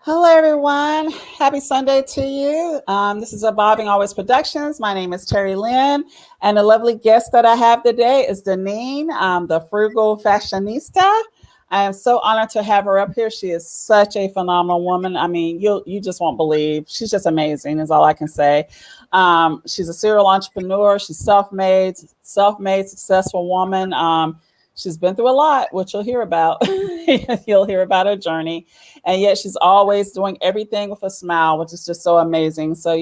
Hello, everyone. Happy Sunday to you. This is Evolving Always Productions. My name is Terry Lynn, and the lovely guest that I have today is Daneen, the Frugal Fashionista. I am so honored to have her up here. She is such a phenomenal woman. I mean, you just won't believe. She's just amazing, is all I can say. She's a serial entrepreneur. She's self-made, successful woman. She's been through a lot, which you'll hear about. You'll hear about her journey. And yet she's always doing everything with a smile, which is just so amazing. So,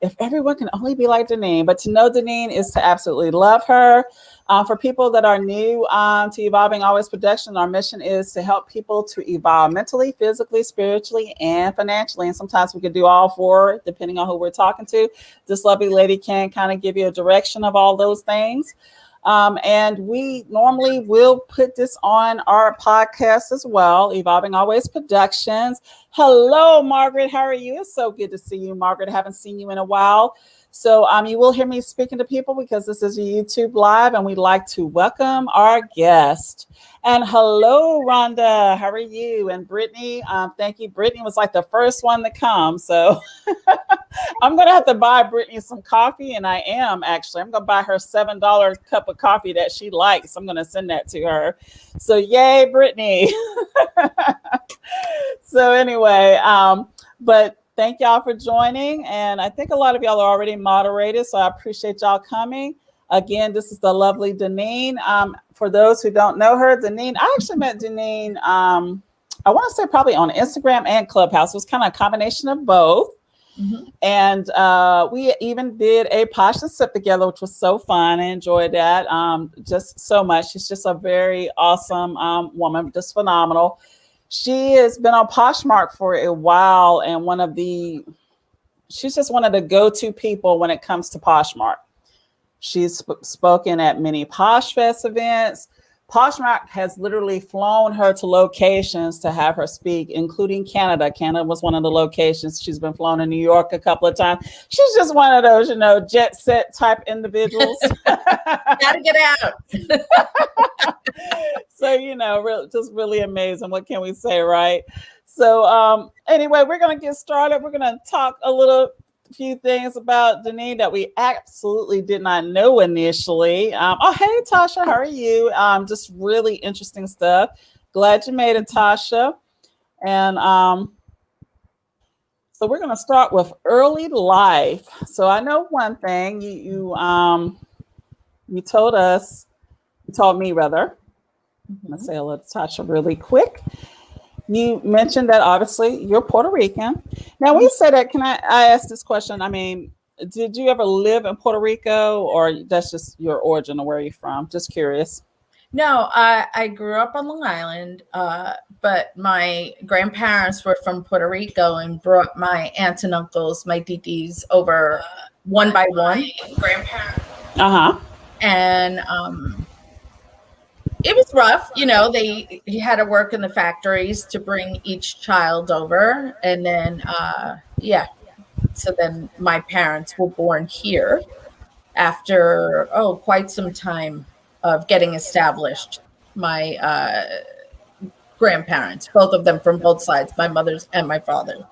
if everyone can only be like Daneen, but to know Daneen is to absolutely love her. For people that are new to Evolving Always Production, our mission is to help people to evolve mentally, physically, spiritually, and financially. And sometimes we can do all four, depending on who we're talking to. This lovely lady can kind of give you a direction of all those things. And we normally will put this on our podcast as well, Evolving Always Productions. Hello, Margaret. How are you? It's so good to see you, Margaret. I haven't seen you in a while. So you will hear me speaking to people because this is a YouTube live, and we'd like to welcome our guest. And hello, Rhonda. How are you? And Brittany, thank you. Brittany was like the first one to come. So I'm going to have to buy Brittany some coffee, and I am actually. I'm going to buy her $7 cup of coffee that she likes. I'm going to send that to her. So yay, Brittany. So anyway, but thank y'all for joining. And I think a lot of y'all are already moderated, so I appreciate y'all coming. Again, this is the lovely Daneen. For those who don't know her, Daneen, I actually met Daneen, I want to say probably on Instagram and Clubhouse. It was kind of a combination of both. Mm-hmm. And we even did a Posh and Sip together, which was so fun. I enjoyed that just so much. She's just a very awesome woman, just phenomenal. She has been on Poshmark for a while, and she's just one of the go-to people when it comes to Poshmark. She's spoken at many Posh Fest events. Poshmark has literally flown her to locations to have her speak, including Canada. Canada was one of the locations. She's been flown to New York a couple of times. She's just one of those, jet set type individuals. Gotta get out. So, just really amazing. What can we say, right? So anyway, we're going to get started. We're going to talk few things about Daneen that we absolutely did not know initially. Hey, Tasha, how are you? Just really interesting stuff. Glad you made it, Tasha. And so we're going to start with early life. So I know one thing you told me rather. I'm going to say hello to Tasha really quick. You mentioned that obviously you're Puerto Rican. Now, when you say that, can I ask this question? I mean, did you ever live in Puerto Rico, or that's just your origin, or where are you from? Just curious. No, I grew up on Long Island, but my grandparents were from Puerto Rico and brought my aunts and uncles, my titis, over one by one. Grandparents. And it was rough, they had to work in the factories to bring each child over. And then, so then my parents were born here after, quite some time of getting established. My grandparents, both of them from both sides, my mother's and my father.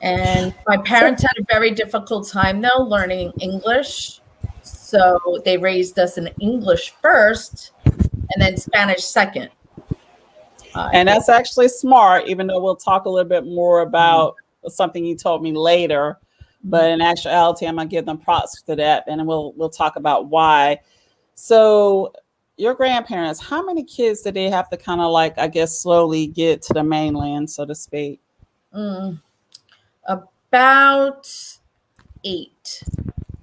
And my parents had a very difficult time, though, learning English. So they raised us in English first, and then Spanish second. And that's actually smart, even though we'll talk a little bit more about something you told me later. But in actuality, I'm going to give them props to that, and we'll talk about why. So your grandparents, how many kids did they have to kind of slowly get to the mainland, so to speak? About 8.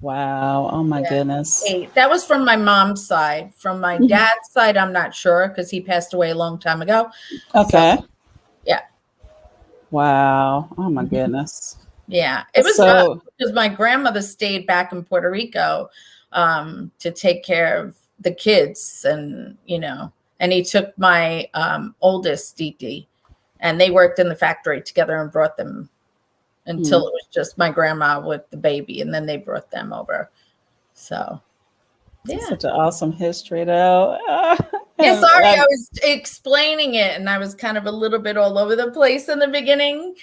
Wow. Oh, my goodness. 8. That was from my mom's side. From my dad's side, I'm not sure because he passed away a long time ago. Okay. So, yeah. Wow. Oh, my goodness. Yeah. It was rough because my grandmother stayed back in Puerto Rico to take care of the kids. And, and he took my oldest titi, and they worked in the factory together and brought them until it was just my grandma with the baby, and then they brought them over. So, yeah. Such an awesome history, though. Yeah, sorry, I was explaining it and I was kind of a little bit all over the place in the beginning.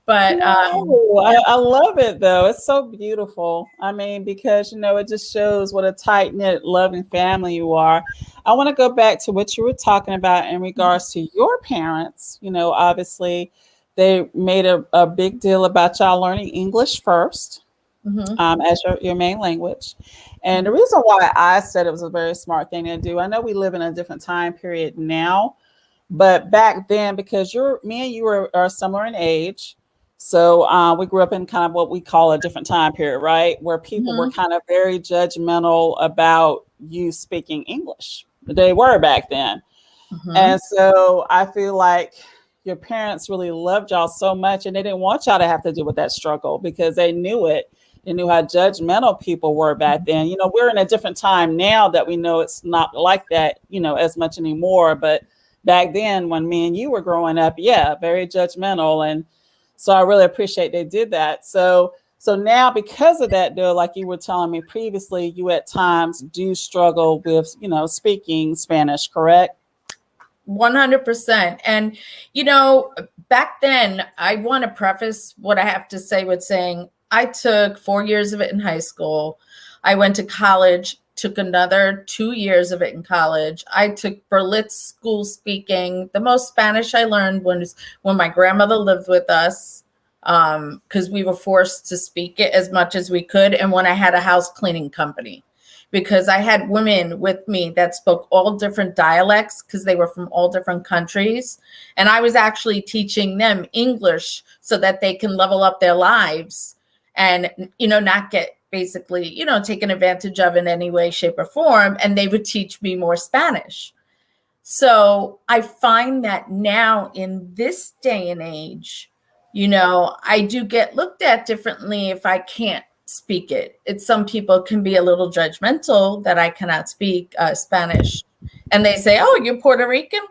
But no, I love it though. It's so beautiful. I mean, because it just shows what a tight knit, loving family you are. I want to go back to what you were talking about in regards to your parents. Obviously, they made a big deal about y'all learning English first as your main language. And the reason why I said it was a very smart thing to do, I know we live in a different time period now, but back then, because me and you are similar in age, so we grew up in kind of what we call a different time period, right? Where people were kind of very judgmental about you speaking English. They were back then. And so I feel like your parents really loved y'all so much and they didn't want y'all to have to deal with that struggle because they knew it. They knew how judgmental people were back then. We're in a different time now that we know it's not like that, as much anymore. But back then when me and you were growing up, yeah, very judgmental. And so I really appreciate they did that. So now because of that, though, like you were telling me previously, you at times do struggle with, speaking Spanish, correct? 100%. And, back then, I want to preface what I have to say with saying I took 4 years of it in high school. I went to college, took another 2 years of it in college. I took Berlitz school speaking. The most Spanish I learned was when my grandmother lived with us, because we were forced to speak it as much as we could. And when I had a house cleaning company, because I had women with me that spoke all different dialects because they were from all different countries. And I was actually teaching them English so that they can level up their lives and, not get basically, taken advantage of in any way, shape, or form. And they would teach me more Spanish. So I find that now in this day and age, I do get looked at differently if I can't speak it. Some people can be a little judgmental that I cannot speak Spanish. And they say, oh, you're Puerto Rican?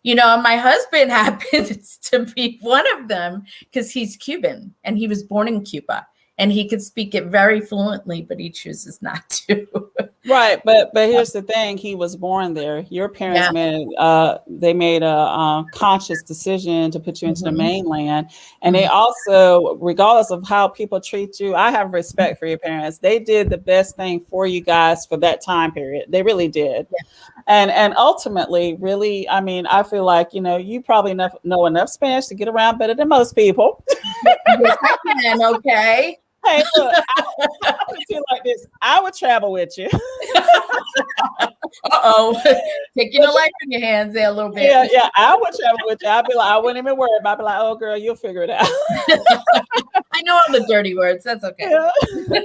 My husband happens to be one of them because he's Cuban and he was born in Cuba and he could speak it very fluently, but he chooses not to. Right, but here's the thing: he was born there. Your parents made a conscious decision to put you into the mainland, and they also, regardless of how people treat you, I have respect for your parents. They did the best thing for you guys for that time period. They really did, and ultimately, really, I mean, I feel like you probably know enough Spanish to get around better than most people. Yes, I can. Okay. Hey, look, I'll put you like this. I would travel with you. Taking your life in your hands there a little bit. Yeah, I would travel with you. I'd be like, I wouldn't even worry about it. I'd be like, oh, girl, you'll figure it out. I know all the dirty words. That's okay. Yeah.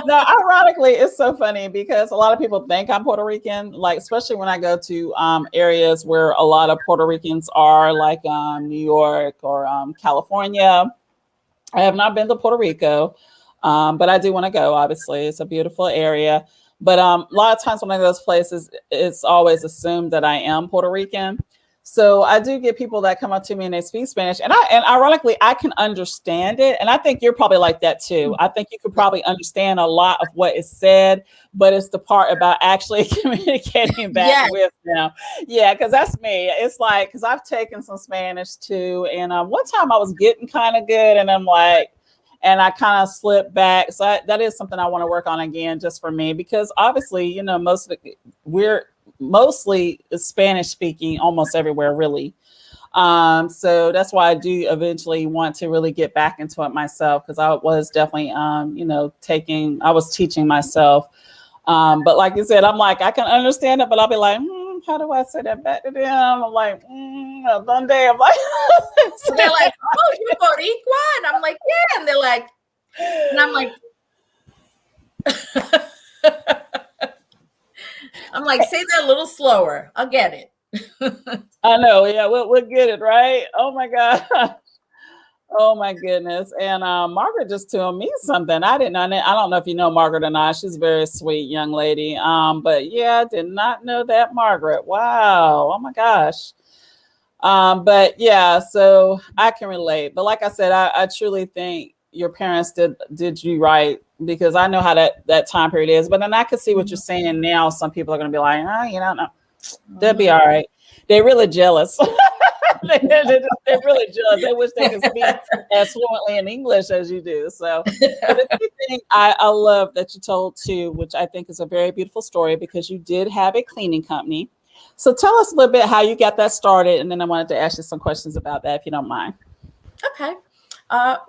No, ironically, it's so funny because a lot of people think I'm Puerto Rican, like, especially when I go to areas where a lot of Puerto Ricans are, like New York or California. I have not been to Puerto Rico. But I do want to go, obviously. It's a beautiful area. But a lot of times when I go to those places, it's always assumed that I am Puerto Rican. So I do get people that come up to me and they speak Spanish. And ironically, I can understand it. And I think you're probably like that too. I think you could probably understand a lot of what is said, but it's the part about actually communicating back with them. Yeah, because that's me. It's like, because I've taken some Spanish too. And one time I was getting kind of good and I'm like, and I kind of slipped back. So that is something I want to work on again, just for me, because obviously, we're mostly Spanish speaking almost everywhere, really. So that's why I do eventually want to really get back into it myself, because I was definitely, I was teaching myself. But like you said, I'm like, I can understand it, but I'll be like, how do I say that back to them? I'm like, one day I'm like, so they're like, oh, you're Boricua? And I'm like, yeah. And they're like, and I'm like, I'm like, say that a little slower. I'll get it. I know. Yeah, we'll get it, right? Oh my God. Oh my goodness. And Margaret just told me something. I didn't know. I don't know if you know Margaret or not. She's a very sweet young lady. But yeah, I did not know that, Margaret. Wow. Oh my gosh. But yeah, so I can relate. But like I said, I truly think your parents did you right, because I know how that time period is. But then I can see what you're saying now. Some people are going to be like, you don't know. They'll be all right. They're really jealous. They're really jealous. They wish they could speak as fluently in English as you do. So, but the key thing I love that you told too, which I think is a very beautiful story, because you did have a cleaning company. So tell us a little bit how you got that started, and then I wanted to ask you some questions about that, if you don't mind. Okay.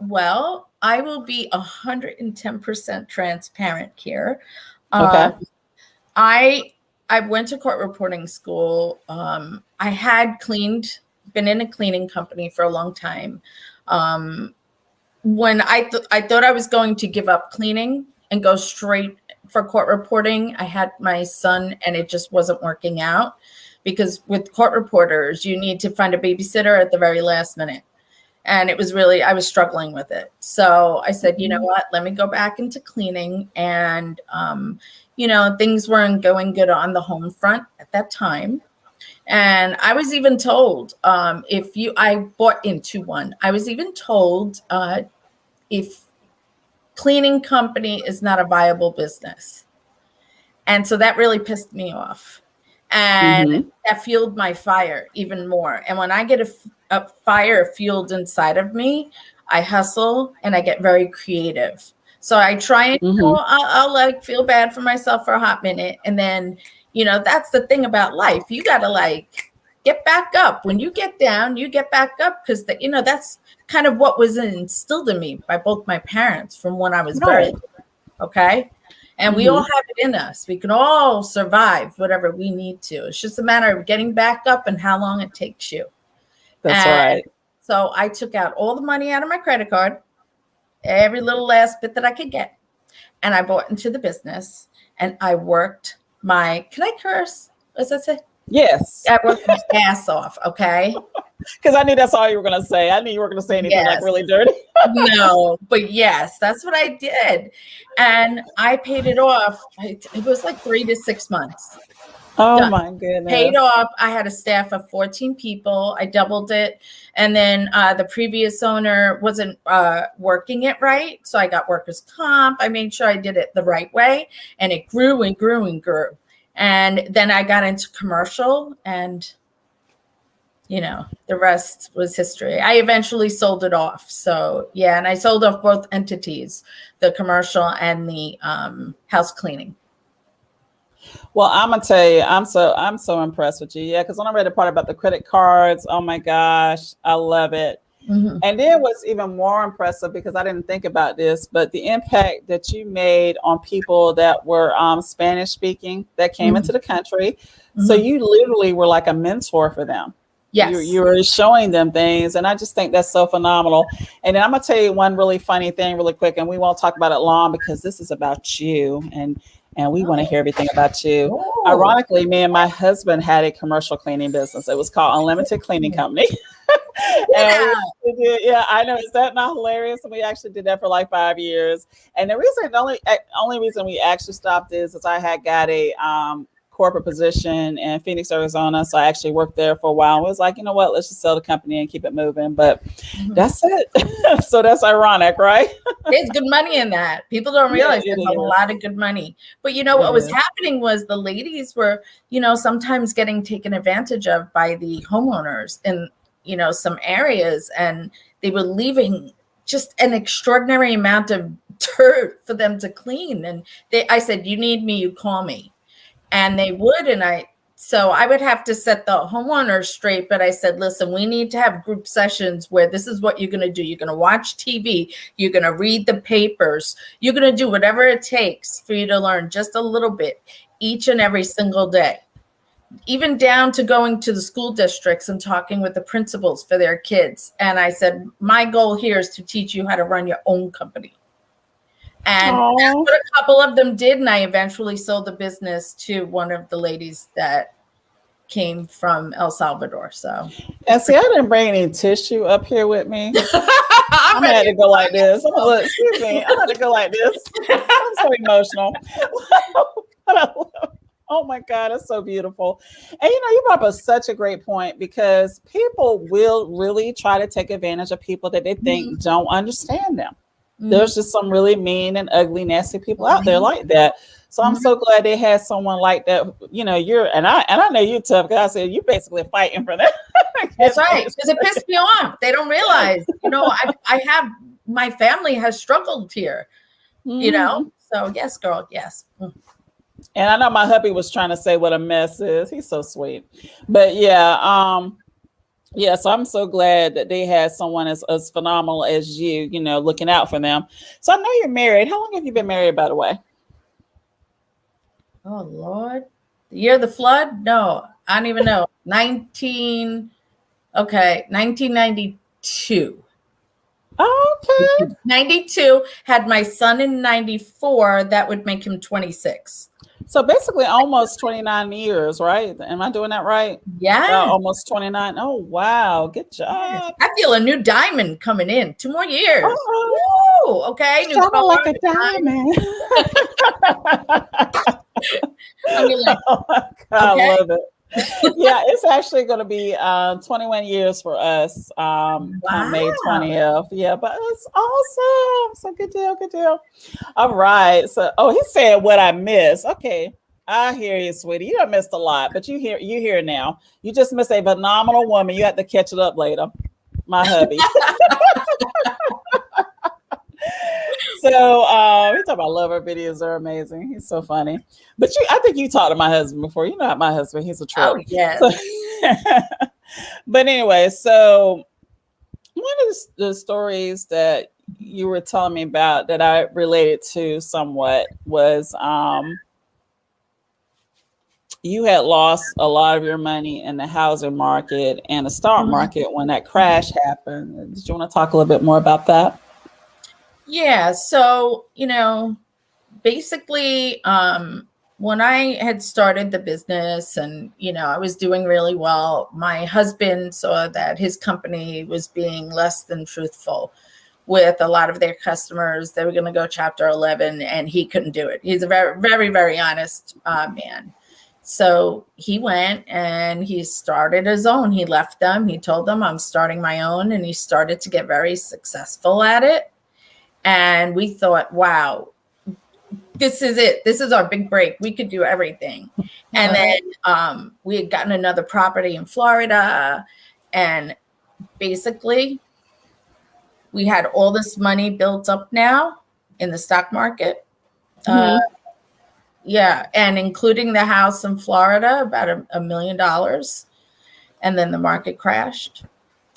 Well, I will be 110% transparent here. Okay. I went to court reporting school. I had been in a cleaning company for a long time. When I thought I was going to give up cleaning and go straight for court reporting, I had my son, and it just wasn't working out, because with court reporters, you need to find a babysitter at the very last minute. And it was really, I was struggling with it. So I said, you know what, let me go back into cleaning. And, things weren't going good on the home front at that time. And I was even told, I bought into one, I was even told, if cleaning company is not a viable business. And so that really pissed me off. And that fueled my fire even more. And when I get a fire fueled inside of me, I hustle and I get very creative. So I try and I'll like feel bad for myself for a hot minute. And then, that's the thing about life. You got to like get back up. When you get down, you get back up, because that's kind of what was instilled in me by both my parents from when I was very little. Okay. And we all have it in us. We can all survive whatever we need to. It's just a matter of getting back up and how long it takes you. That's right. So I took out all the money out of my credit card, every little last bit that I could get. And I bought into the business, and I worked can I curse? What's that say? Yes. I worked my ass off. Okay. Because I knew that's all you were going to say. I knew you were going to say anything like really dirty. No, but yes, that's what I did. And I paid it off. It was like 3 to 6 months. Oh my goodness. Paid off. I had a staff of 14 people. I doubled it. And then the previous owner wasn't working it right. So I got workers' comp. I made sure I did it the right way. And it grew and grew and grew. And then I got into commercial, and the rest was history. I eventually sold it off. So yeah, and I sold off both entities, the commercial and the house cleaning. Well, I'm gonna tell you, I'm so impressed with you. Yeah, because when I read the part about the credit cards, oh my gosh, I love it. And then what's even more impressive, because I didn't think about this, but the impact that you made on people that were Spanish speaking that came into the country. So you literally were like a mentor for them. Yes. You were showing them things. And I just think that's so phenomenal. And then I'm going to tell you one really funny thing really quick, and we won't talk about it long because this is about you. And we want to hear everything about you. Oh. Ironically, me and my husband had a commercial cleaning business. It was called Unlimited Cleaning Company. Yeah. Yeah, I know. Is that not hilarious? And we actually did that for like 5 years. And the only reason we actually stopped is I had got a corporate position in Phoenix, Arizona. So I actually worked there for a while. It was like, you know what, let's just sell the company and keep it moving. But that's it. So that's ironic, right? There's good money in that. People don't realize there's a lot of good money. But what was happening was the ladies were, sometimes getting taken advantage of by the homeowners in, some areas. And they were leaving just an extraordinary amount of dirt for them to clean. And I said, you need me, you call me. And they would, so I would have to set the homeowner straight. But I said, listen, we need to have group sessions where this is what you're going to do. You're going to watch TV. You're going to read the papers. You're going to do whatever it takes for you to learn just a little bit each and every single day, even down to going to the school districts and talking with the principals for their kids. And I said, my goal here is to teach you how to run your own company. And that's what a couple of them did. And I eventually sold the business to one of the ladies that came from El Salvador. So, and see, I didn't bring any tissue up here with me. I'm gonna have to go like this. Excuse me. I'm gonna go like this. I'm so emotional. Oh my God, that's so beautiful. And you brought up such a great point, because people will really try to take advantage of people that they think don't understand them. There's just some really mean and ugly, nasty people out there like that. So I'm so glad they had someone like that. You know, I know you're tough because I said you're basically fighting for that. That's right. Because it pissed me off. They don't realize, I have, my family has struggled here, So yes, girl. Yes. And I know my hubby was trying to say what a mess is. He's so sweet. But yeah, so I'm so glad that they had someone as phenomenal as you, looking out for them. So I know you're married. How long have you been married, by the way? Oh, Lord. The year of the flood? No, I don't even know. 1992. Okay. 92, had my son in 94. That would make him 26. So basically almost 29 years, right? Am I doing that right? Yeah. Almost 29. Oh, wow. Good job. I feel a new diamond coming in. 2 more years. Oh, woo, okay. New sounded car, like a diamond. I mean, like, oh my God, I love it. Yeah, it's actually going to be 21 years for us come May 20th. Yeah, but it's awesome. So good deal. All right. So, he said what I missed. Okay. I hear you, sweetie. You done missed a lot, but you here now. You just missed a phenomenal woman. You have to catch it up later. My hubby. So he talking about love her videos are amazing. He's so funny. But I think you talked to my husband before. You know my husband, he's a trip. Oh, yes. So, but anyway, so one of the stories that you were telling me about that I related to somewhat was you had lost a lot of your money in the housing market and the stock market when that crash happened. Did you want to talk a little bit more about that? Yeah. So, basically, when I had started the business and, I was doing really well, my husband saw that his company was being less than truthful with a lot of their customers. They were going to go Chapter 11 and he couldn't do it. He's a very, very, very honest man. So he went and he started his own. He left them. He told them, I'm starting my own. And he started to get very successful at it. And we thought, wow, this is it. This is our big break. We could do everything. And then we had gotten another property in Florida. And basically, we had all this money built up now in the stock market. Yeah. And including the house in Florida, about $1 million. And then the market crashed.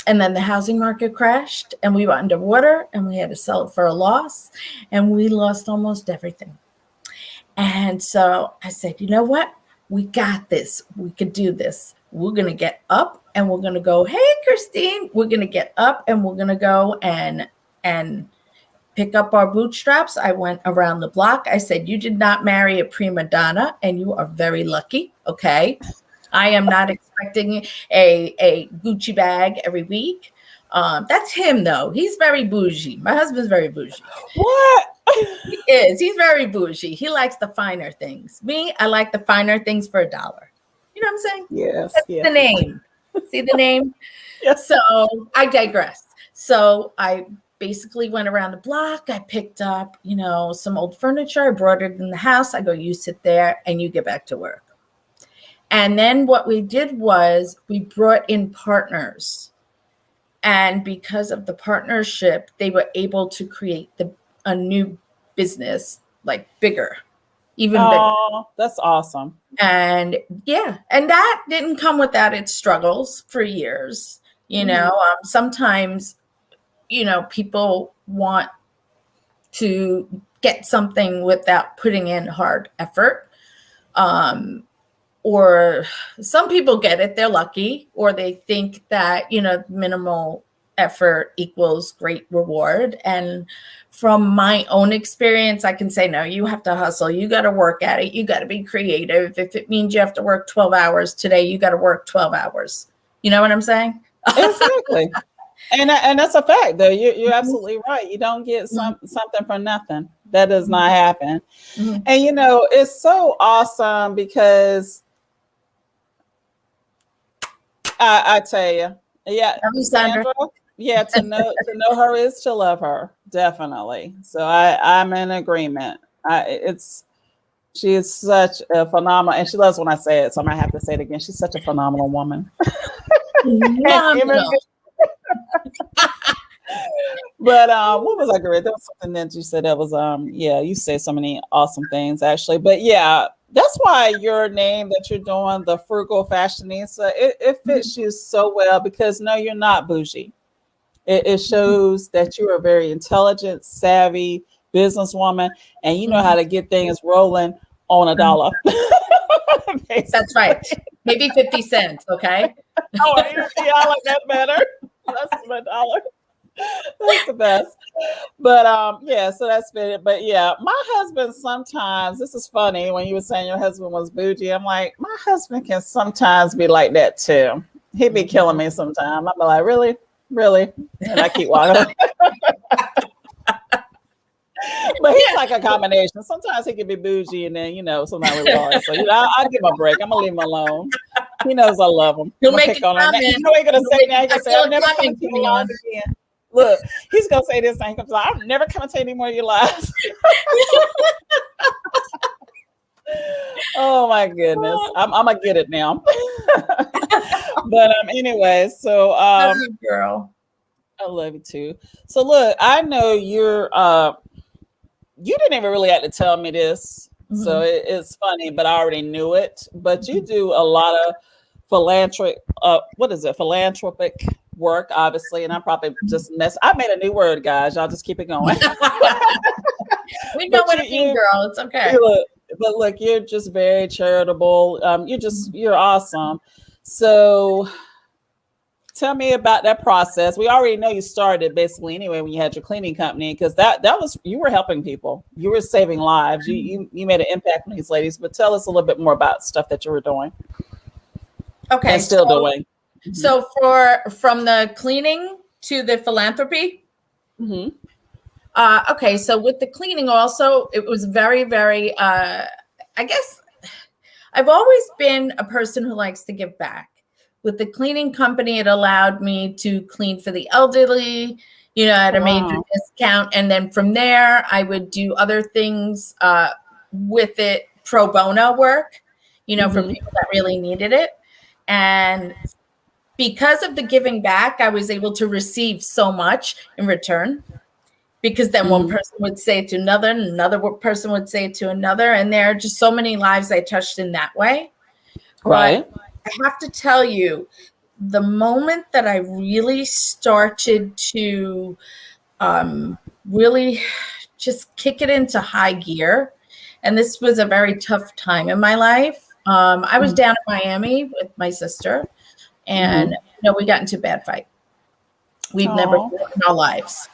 And then the housing market crashed and we were underwater and we had to sell it for a loss and we lost almost everything. And so I said, you know what? We got this. We could do this. We're going to get up and we're going to go, hey, Christine, we're going to get up and we're going to go and pick up our bootstraps. I went around the block. I said, you did not marry a prima donna and you are very lucky. Okay. I am not expecting a Gucci bag every week. That's him, though. He's very bougie. My husband's very bougie. What? He is. He's very bougie. He likes the finer things. Me, I like the finer things for $1. You know what I'm saying? Yes. That's the name. See the name? Yes. So I digress. So I basically went around the block. I picked up, some old furniture. I brought it in the house. I go, you sit there and you get back to work. And then what we did was we brought in partners. And because of the partnership, they were able to create a new business, like bigger, even bigger. That's awesome. And yeah, and that didn't come without its struggles for years. Sometimes, people want to get something without putting in hard effort. Or some people get it, they're lucky, or they think that, minimal effort equals great reward. And from my own experience, I can say, no, you have to hustle. You got to work at it. You got to be creative. If it means you have to work 12 hours today, you got to work 12 hours. You know what I'm saying? Exactly. And that's a fact, though. You're absolutely right. You don't get something for nothing. That does not happen. And, it's so awesome because I tell you, yeah, Sandra, yeah, to know her is to love her, definitely. So I'm in agreement. It's She is such a phenomenal, and she loves when I say it, so I'm gonna have to say it again. She's such a phenomenal woman. Phenomenal. But what was I great? There was something that you said that was yeah, you say so many awesome things actually. But yeah, that's why your name that you're doing, the Frugal Fashionista, it fits you so well because no, you're not bougie. It shows that you're a very intelligent, savvy businesswoman, and you know how to get things rolling on a dollar. That's right. Maybe 50 cents. Okay. Oh, yeah, I like that better. That's my dollar. That's the best. But yeah, so that's been it. But yeah, my husband sometimes, this is funny when you were saying your husband was bougie. I'm like, my husband can sometimes be like that too. He'd be killing me sometimes. I'm like, really? Really? And I keep walking. But he's like a combination. Sometimes he can be bougie and then, sometimes really hard. So, I'll give him a break. I'm going to leave him alone. He knows I love him. He'll make a comment. You know what he's going to say now? He's going to say, I'll never come to your lies again. Look, he's going to say this thing. He's like, I'm never coming to any more of your lies. Oh, my goodness. I'm going to get it now. But anyway, so. Love you, girl. I love you too. So look, I know you didn't even really have to tell me this, so it's funny, but I already knew it. But you do a lot of philanthropic work, obviously, and I probably just I made a new word, guys. Y'all just keep it going. We know what it means, girl. It's okay. But look, you're just very charitable. You're awesome. So tell me about that process. We already know you started basically anyway when you had your cleaning company, because that was, you were helping people, you were saving lives, you made an impact on these ladies. But tell us a little bit more about stuff that you were doing. Okay, and still doing. So from the cleaning to the philanthropy. Okay, so with the cleaning also, it was very, very. I guess I've always been a person who likes to give back. With the cleaning company, it allowed me to clean for the elderly, at a major discount. And then from there, I would do other things with it, pro bono work, for people that really needed it. And because of the giving back, I was able to receive so much in return. Because then one person would say it to another person would say it to another. And there are just so many lives I touched in that way. Right. But I have to tell you, the moment that I really started to really just kick it into high gear, and this was a very tough time in my life. I was down in Miami with my sister, and we got into a bad fight. We've never fought in our lives,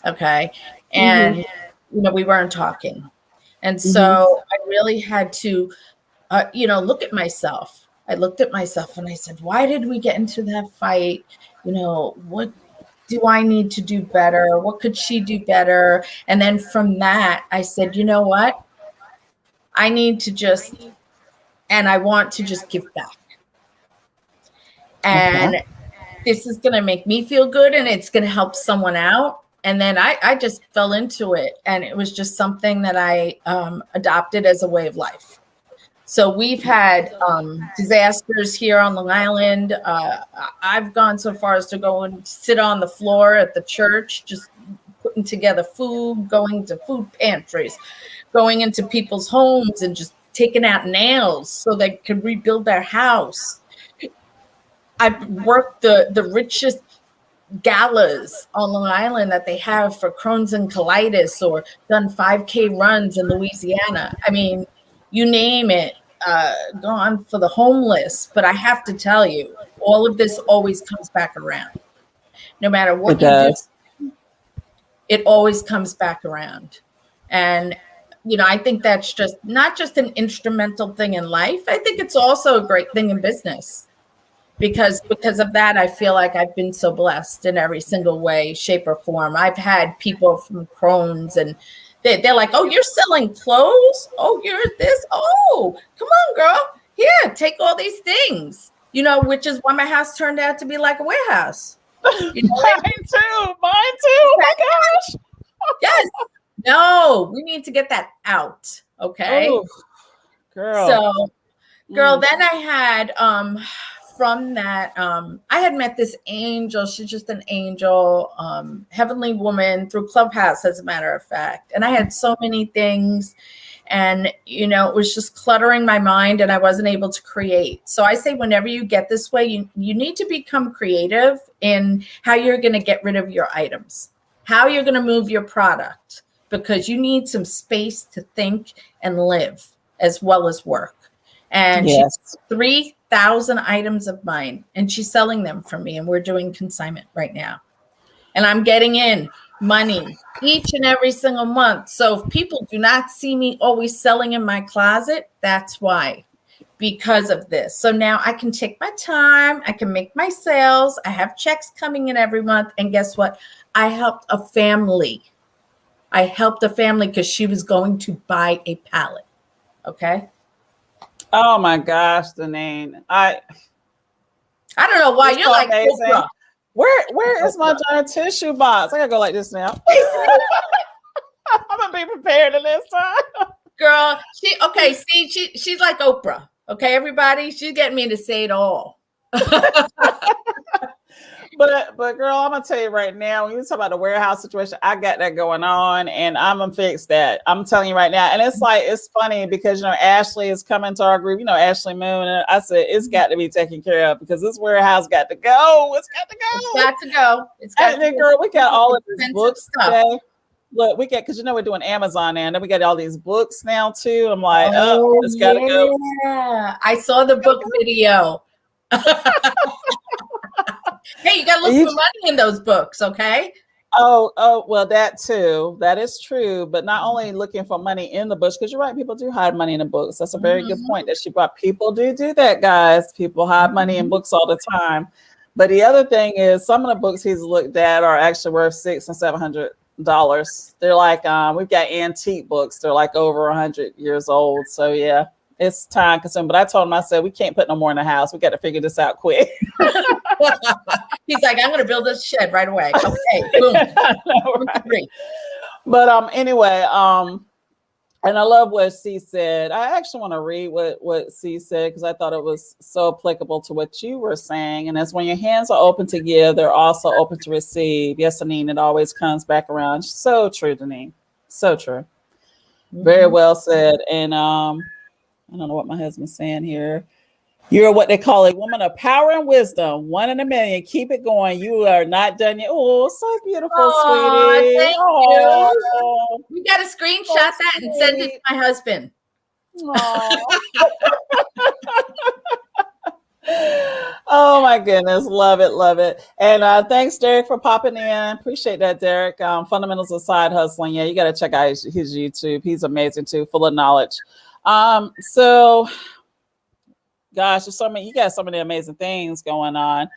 okay? And we weren't talking, and so I really had to, look at myself. I looked at myself and I said, why did we get into that fight? What do I need to do better? What could she do better? And then from that, I said, you know what? I need to I want to just give back. And this is going to make me feel good and it's going to help someone out. And then I just fell into it. And it was just something that I adopted as a way of life. So we've had disasters here on Long Island. I've gone so far as to go and sit on the floor at the church, just putting together food, going to food pantries, going into people's homes and just taking out nails so they could rebuild their house. I've worked the richest galas on Long Island that they have for Crohn's and colitis, or done 5K runs in Louisiana. I mean, you name it. Gone for the homeless. But I have to tell you, all of this always comes back around. No matter what you do, it always comes back around. And I think that's just not just an instrumental thing in life. I think it's also a great thing in business, because of that, I feel like I've been so blessed in every single way, shape, or form. I've had people from Crohn's, and they're like, oh, you're selling clothes? Oh, you're this? Oh, come on, girl. Here, take all these things. Which is why my house turned out to be like a warehouse. Mine too. Oh my gosh. Yes. No, we need to get that out. Okay. Ooh. girl. Girl, then I had from that, I had met this angel. She's just an angel, heavenly woman through Clubhouse, as a matter of fact. And I had so many things, and it was just cluttering my mind, and I wasn't able to create. So I say, whenever you get this way, you need to become creative in how you're going to get rid of your items, how you're going to move your product, because you need some space to think and live as well as work. And Yes. she's 3,000 items of mine, and she's selling them for me. And we're doing consignment right now. And I'm getting in money each and every single month. So if people do not see me always selling in my closet, that's why, because of this. So now I can take my time. I can make my sales. I have checks coming in every month. And guess what? I helped a family. Because she was going to buy a pallet. Okay. Oh my gosh, Daneen. I don't know why you're like Oprah. Where is my giant tissue box? I gotta go like this now. I'm gonna be prepared in this time. Girl, she's like Oprah. Okay, everybody, she's getting me to say it all. But girl, I'm gonna tell you right now, when you talk about the warehouse situation, I got that going on, and I'm gonna fix that. I'm telling you right now. And it's funny because Ashley is coming to our group, Ashley Moon, and I said it's got to be taken care of because this warehouse got to go. It's got to go. It's got to go. And then, girl, we got all of these books today. Look, we get, because we're doing Amazon now, and then we got all these books now too. I'm like, it's got to go. Yeah, I saw the book video. Hey, you gotta look for money in those books, okay? Oh, well, that too. That is true. But not only looking for money in the books, because you're right, people do hide money in the books. That's a very good point that she brought. People do that, guys. People hide money in books all the time. But the other thing is, some of the books he's looked at are actually worth $600 and $700. They're like, we've got antique books. They're like over 100 years old. So yeah. It's time consuming, but I told him, I said, we can't put no more in the house. We got to figure this out quick. He's like, I'm going to build this shed right away. Okay, boom. Right. But anyway, and I love what C said. I actually want to read what C said because I thought it was so applicable to what you were saying. And that's when your hands are open to give, they're also open to receive. Yes, Daneen, it always comes back around. So true, Daneen. So true. Very well said. And I don't know what my husband's saying here. You're what they call a woman of power and wisdom. 1 in a million. Keep it going. You are not done yet. Oh, so beautiful, sweetie. Thank you. We got to screenshot that and send it to my husband. Oh my goodness. Love it. And thanks, Derek, for popping in. Appreciate that, Derek. Fundamentals of Side Hustling. Yeah, you got to check out his YouTube. He's amazing too, full of knowledge. So gosh, there's you got so many amazing things going on.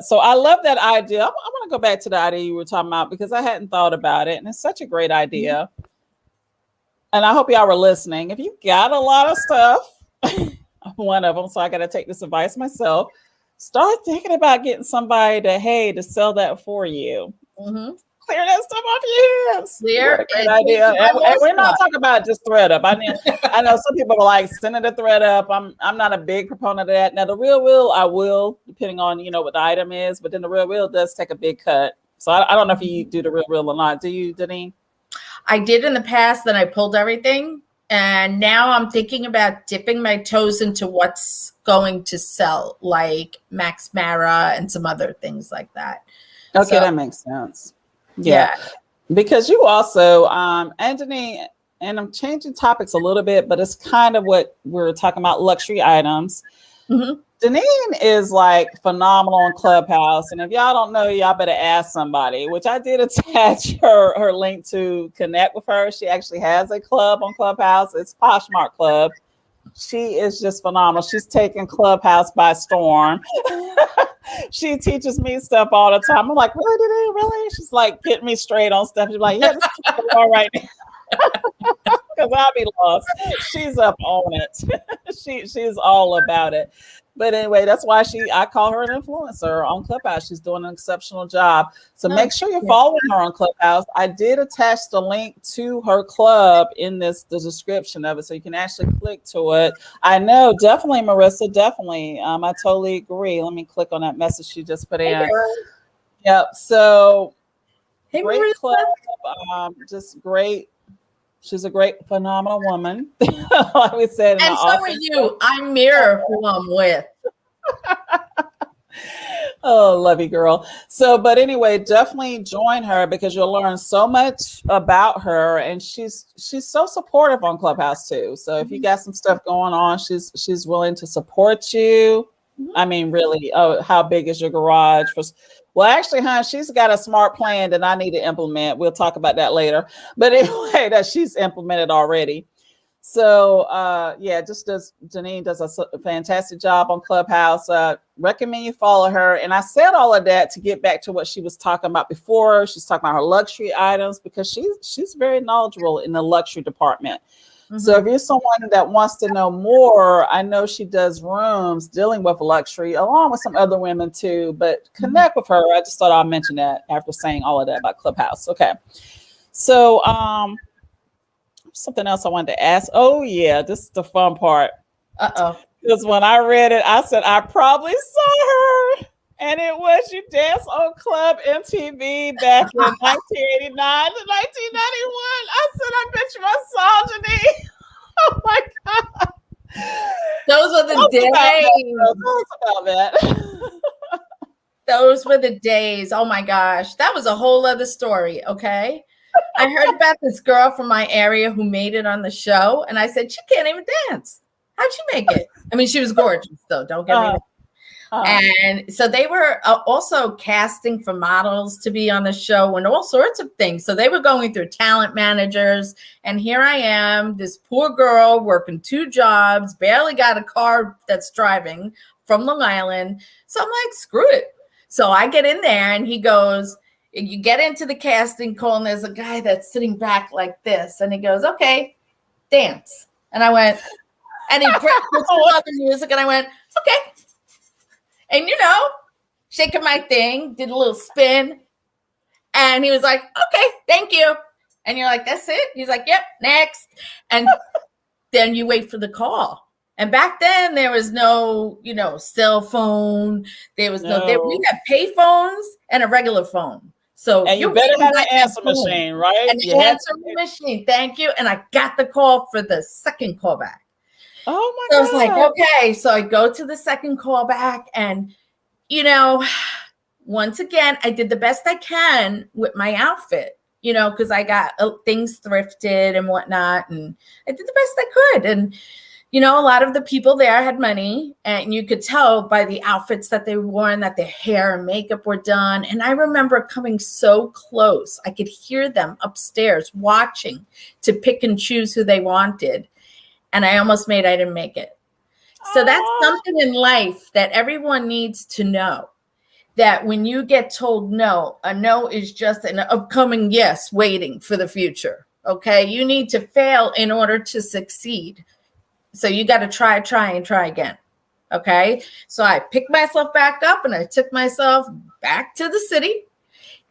So I love that idea. I want to go back to the idea you were talking about because I hadn't thought about it, and it's such a great idea. And I hope y'all were listening. If you got a lot of stuff, one of them, so I got to take this advice myself, start thinking about getting somebody to sell that for you. Clear that stuff off your hands. Clear. Great idea. And we're not talking about just thread up. I know some people are like sending the thread up. I'm not a big proponent of that. Now the real wheel, I will, depending on what the item is, but then the real wheel does take a big cut. So I don't know if you do the real wheel or not. Do you, Daneen? I did in the past, then I pulled everything. And now I'm thinking about dipping my toes into what's going to sell, like Max Mara and some other things like that. Okay, that makes sense. Yeah. Because you also, Daneen, and I'm changing topics a little bit, but it's kind of what we're talking about, luxury items. Daneen is like phenomenal in Clubhouse. And if y'all don't know, y'all better ask somebody, which I did attach her link to connect with her. She actually has a club on Clubhouse. It's Poshmark Club. She is just phenomenal. She's taken Clubhouse by storm. She teaches me stuff all the time. I'm like, really, Daneen? Really? She's like getting me straight on stuff. She's like, yeah, this is all right now. Because I'll be lost. She's up on it. She's all about it. But anyway, that's why I call her an influencer on Clubhouse. She's doing an exceptional job. So make sure you're following her on Clubhouse. I did attach the link to her club in the description of it, so you can actually click to it. I know, definitely, Marissa, definitely. I totally agree. Let me click on that message she just put in. Yep. So great Marissa. club, just great. She's a great, phenomenal woman. Like we said, and so are you. I mirror who I'm with. Oh, love you, girl. So, but anyway, definitely join her because you'll learn so much about her, and she's so supportive on Clubhouse too. So if you got some stuff going on, she's willing to support you. I mean, really, how big is your garage? Well, actually, hon, she's got a smart plan that I need to implement. We'll talk about that later. But anyway, that she's implemented already. So Daneen does a fantastic job on Clubhouse. Recommend you follow her. And I said all of that to get back to what she was talking about before. She's talking about her luxury items because she's very knowledgeable in the luxury department. So if you're someone that wants to know more, I know she does rooms dealing with luxury along with some other women too, but connect with her. I just thought I'd mention that after saying all of that about Clubhouse. Okay. So something else I wanted to ask. Oh yeah, this is the fun part. Because when I read it, I said, I probably saw her. And it was You Dance on Club MTV back in 1989 to 1991. I said, I bet you I saw Janine. Oh my God. Those were the days. Tell us about that. Those were the days. Oh my gosh. That was a whole other story. Okay. I heard about this girl from my area who made it on the show. And I said, she can't even dance. How'd she make it? I mean, she was gorgeous though. Don't get me wrong. And so they were also casting for models to be on the show and all sorts of things. So they were going through talent managers. And here I am, this poor girl working 2 jobs, barely got a car that's driving from Long Island. So I'm like, screw it. So I get in there and he goes, you get into the casting call and there's a guy that's sitting back like this. And he goes, okay, dance. And I went, and he puts on the music and I went, okay. And, shaking my thing, did a little spin. And he was like, okay, thank you. And you're like, that's it? He's like, yep, next. And then you wait for the call. And back then there was no, cell phone. There was we had pay phones and a regular phone. So and you better have an answer machine, right? An answer machine. Thank you. And I got the call for the second call back. Oh my God. I was like, okay. So I go to the second call back and, once again, I did the best I can with my outfit, because I got things thrifted and whatnot. And I did the best I could. And, a lot of the people there had money and you could tell by the outfits that they wore and that their hair and makeup were done. And I remember coming so close. I could hear them upstairs watching to pick and choose who they wanted. And I didn't make it. So that's something in life that everyone needs to know, that when you get told no, a no is just an upcoming yes waiting for the future. Okay. You need to fail in order to succeed. So you got to try again. Okay. So I picked myself back up and I took myself back to the city.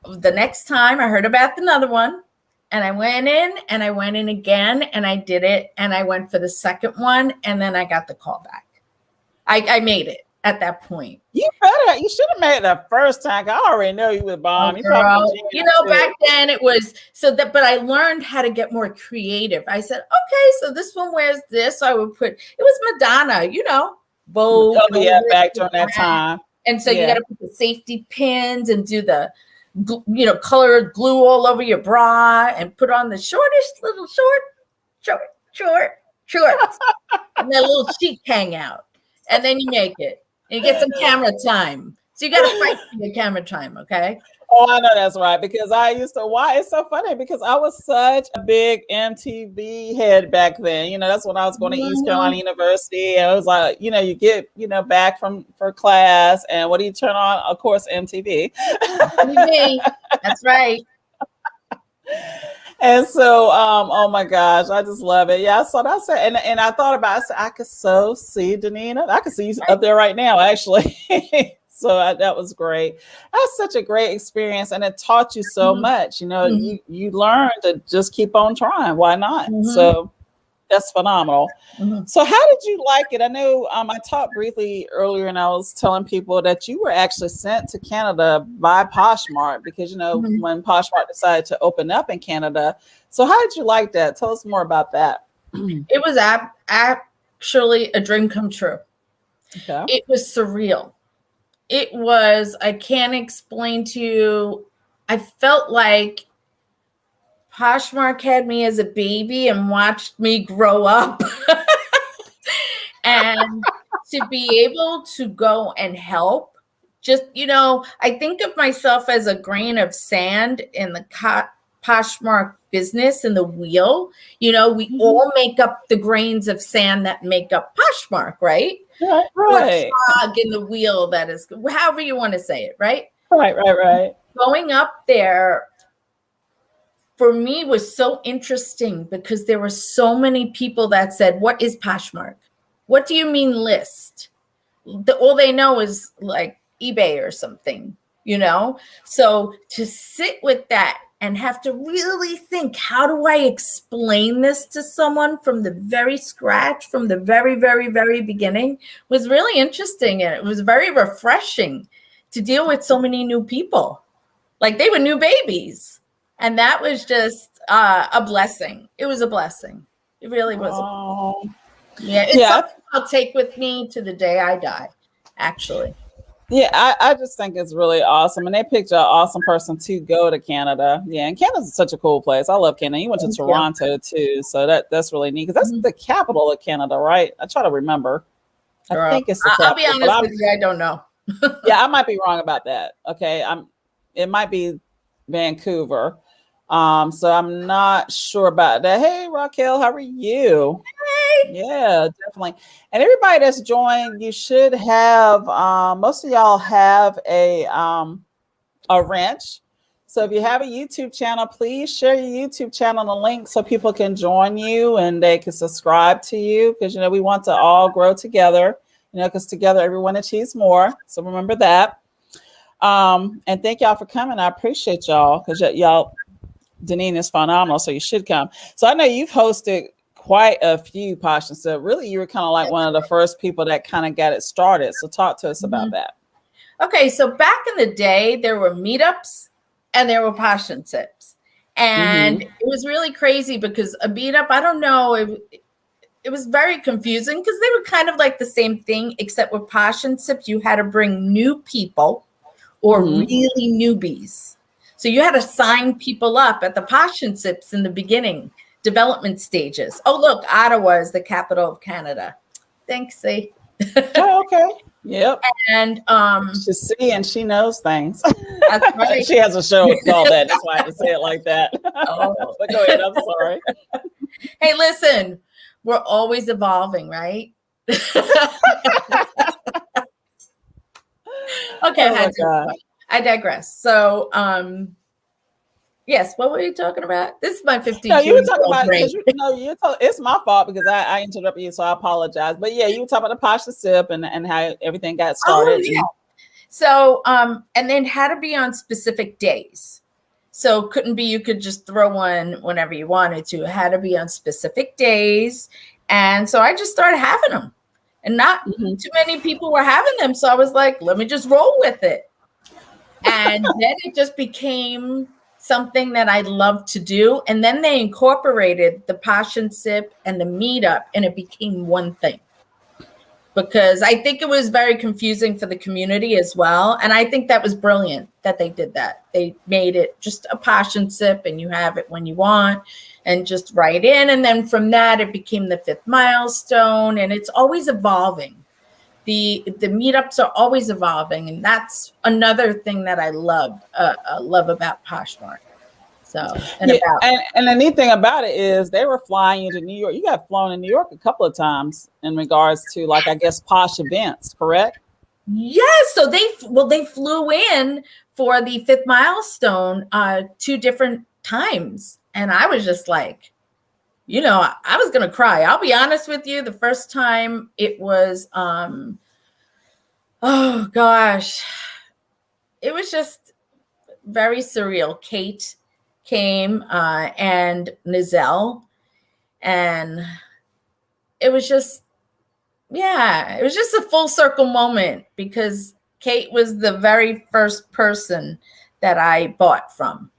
The next time I heard about another one. And I went in again and I did it. And I went for the second one. And then I got the call back. I made it at that point. You should have made it the first time. I already know you was bomb. Back then it was but I learned how to get more creative. I said, okay, so this one wears this. So I would put, it was Madonna, Vogue. Oh yeah, back during that time. And so you got to put the safety pins and do the, colored glue all over your bra and put on the shortest little short, and that little cheek hang out. And then you make it. And you get some camera time. So you got to fight for your camera time, okay? Oh, I know that's right. Because it's so funny because I was such a big MTV head back then. That's when I was going to East Carolina University. And it was like, you get, back for class. And what do you turn on? Of course, MTV. MTV. That's right. And so, oh my gosh, I just love it. Yeah, I saw that. And I thought about it. I said, I could so see Daneen. I could see you up there right now, actually. That was great. That's such a great experience, and it taught you so much. You learned to just keep on trying. Why not? So that's phenomenal. So how did you like it? I know I talked briefly earlier, and I was telling people that you were actually sent to Canada by Poshmark because, when Poshmark decided to open up in Canada. So how did you like that? Tell us more about that. It was actually a dream come true. Okay. It was surreal. It was, I can't explain to you. I felt like Poshmark had me as a baby and watched me grow up. And to be able to go and help, just, I think of myself as a grain of sand in the Poshmark business and the wheel. We all make up the grains of sand that make up Poshmark, right? Right. Or cog in the wheel, that is, however you want to say it, right? Right. Going up there for me was so interesting because there were so many people that said, "What is Poshmark? What do you mean list?" All they know is like eBay or something, So to sit with that and have to really think, how do I explain this to someone from the very scratch, from the very, very, very beginning, was really interesting. And it was very refreshing to deal with so many new people. Like they were new babies. And that was just a blessing. It was a blessing. It really was. It's something I'll take with me to the day I die, actually. Yeah, I just think it's really awesome. And they picked an awesome person to go to Canada. Yeah, and Canada's such a cool place. I love Canada. You went to Toronto too. So that's really neat because that's the capital of Canada, right? I try to remember. I think it's the capital. I'll be honest with you, I don't know. Yeah, I might be wrong about that. Okay. It might be Vancouver. So I'm not sure about that. Hey, Raquel, how are you? Hey. Yeah, definitely. And everybody that's joined, you should have, most of y'all have a wrench. So if you have a YouTube channel, please share your YouTube channel the link so people can join you and they can subscribe to you because, we want to all grow together, because together everyone achieves more. So remember that. And thank y'all for coming. I appreciate y'all because y'all, Daneen is phenomenal, so you should come. So I know you've hosted quite a few Posh, so really you were kind of like one of the first people that kind of got it started. So talk to us about that. Okay, so back in the day, there were meetups and there were Posh and Sips. And it was really crazy because a meetup, I don't know, it was very confusing because they were kind of like the same thing, except with Posh and Sips, you had to bring new people or really newbies. So you had to sign people up at the Posh and Sips in the beginning, development stages. Oh, look, Ottawa is the capital of Canada. Thanks, see. Oh, okay. Yep. And she's see and she knows things. That's right. She has a show called that. That's why I have to say it like that. Oh. But go ahead. I'm sorry. Hey, listen, we're always evolving, right? Okay, I digress. So, yes, what were you talking about? This is my 52. No, you were talking about it's my fault because I interrupted you, so I apologize. But yeah, you were talking about the Posh Sip and how everything got started. Oh, yeah. So, and then had to be on specific days. So couldn't be you could just throw one whenever you wanted to. It had to be on specific days. And so I just started having them. And not too many people were having them. So I was like, let me just roll with it. And then it just became something that I love to do. And then they incorporated the Posh and Sip and the meetup, and it became one thing. Because I think it was very confusing for the community as well. And I think that was brilliant that they did that. They made it just a Posh and Sip, and you have it when you want and just write in. And then from that, it became the 5th milestone, and it's always evolving. The meetups are always evolving, and that's another thing that I love about Poshmark. So, and the neat thing about it is they were flying you to New York. You got flown in New York a couple of times in regards to, like, I guess, Posh events, correct? Yes. So they flew in for the 5th milestone, 2 different times. And I was just like, you know, I was going to cry. I'll be honest with you. The first time it was, oh gosh, it was just very surreal. Kate came and Nizelle, and it was just, yeah, it was just a full circle moment because Kate was the very first person that I bought from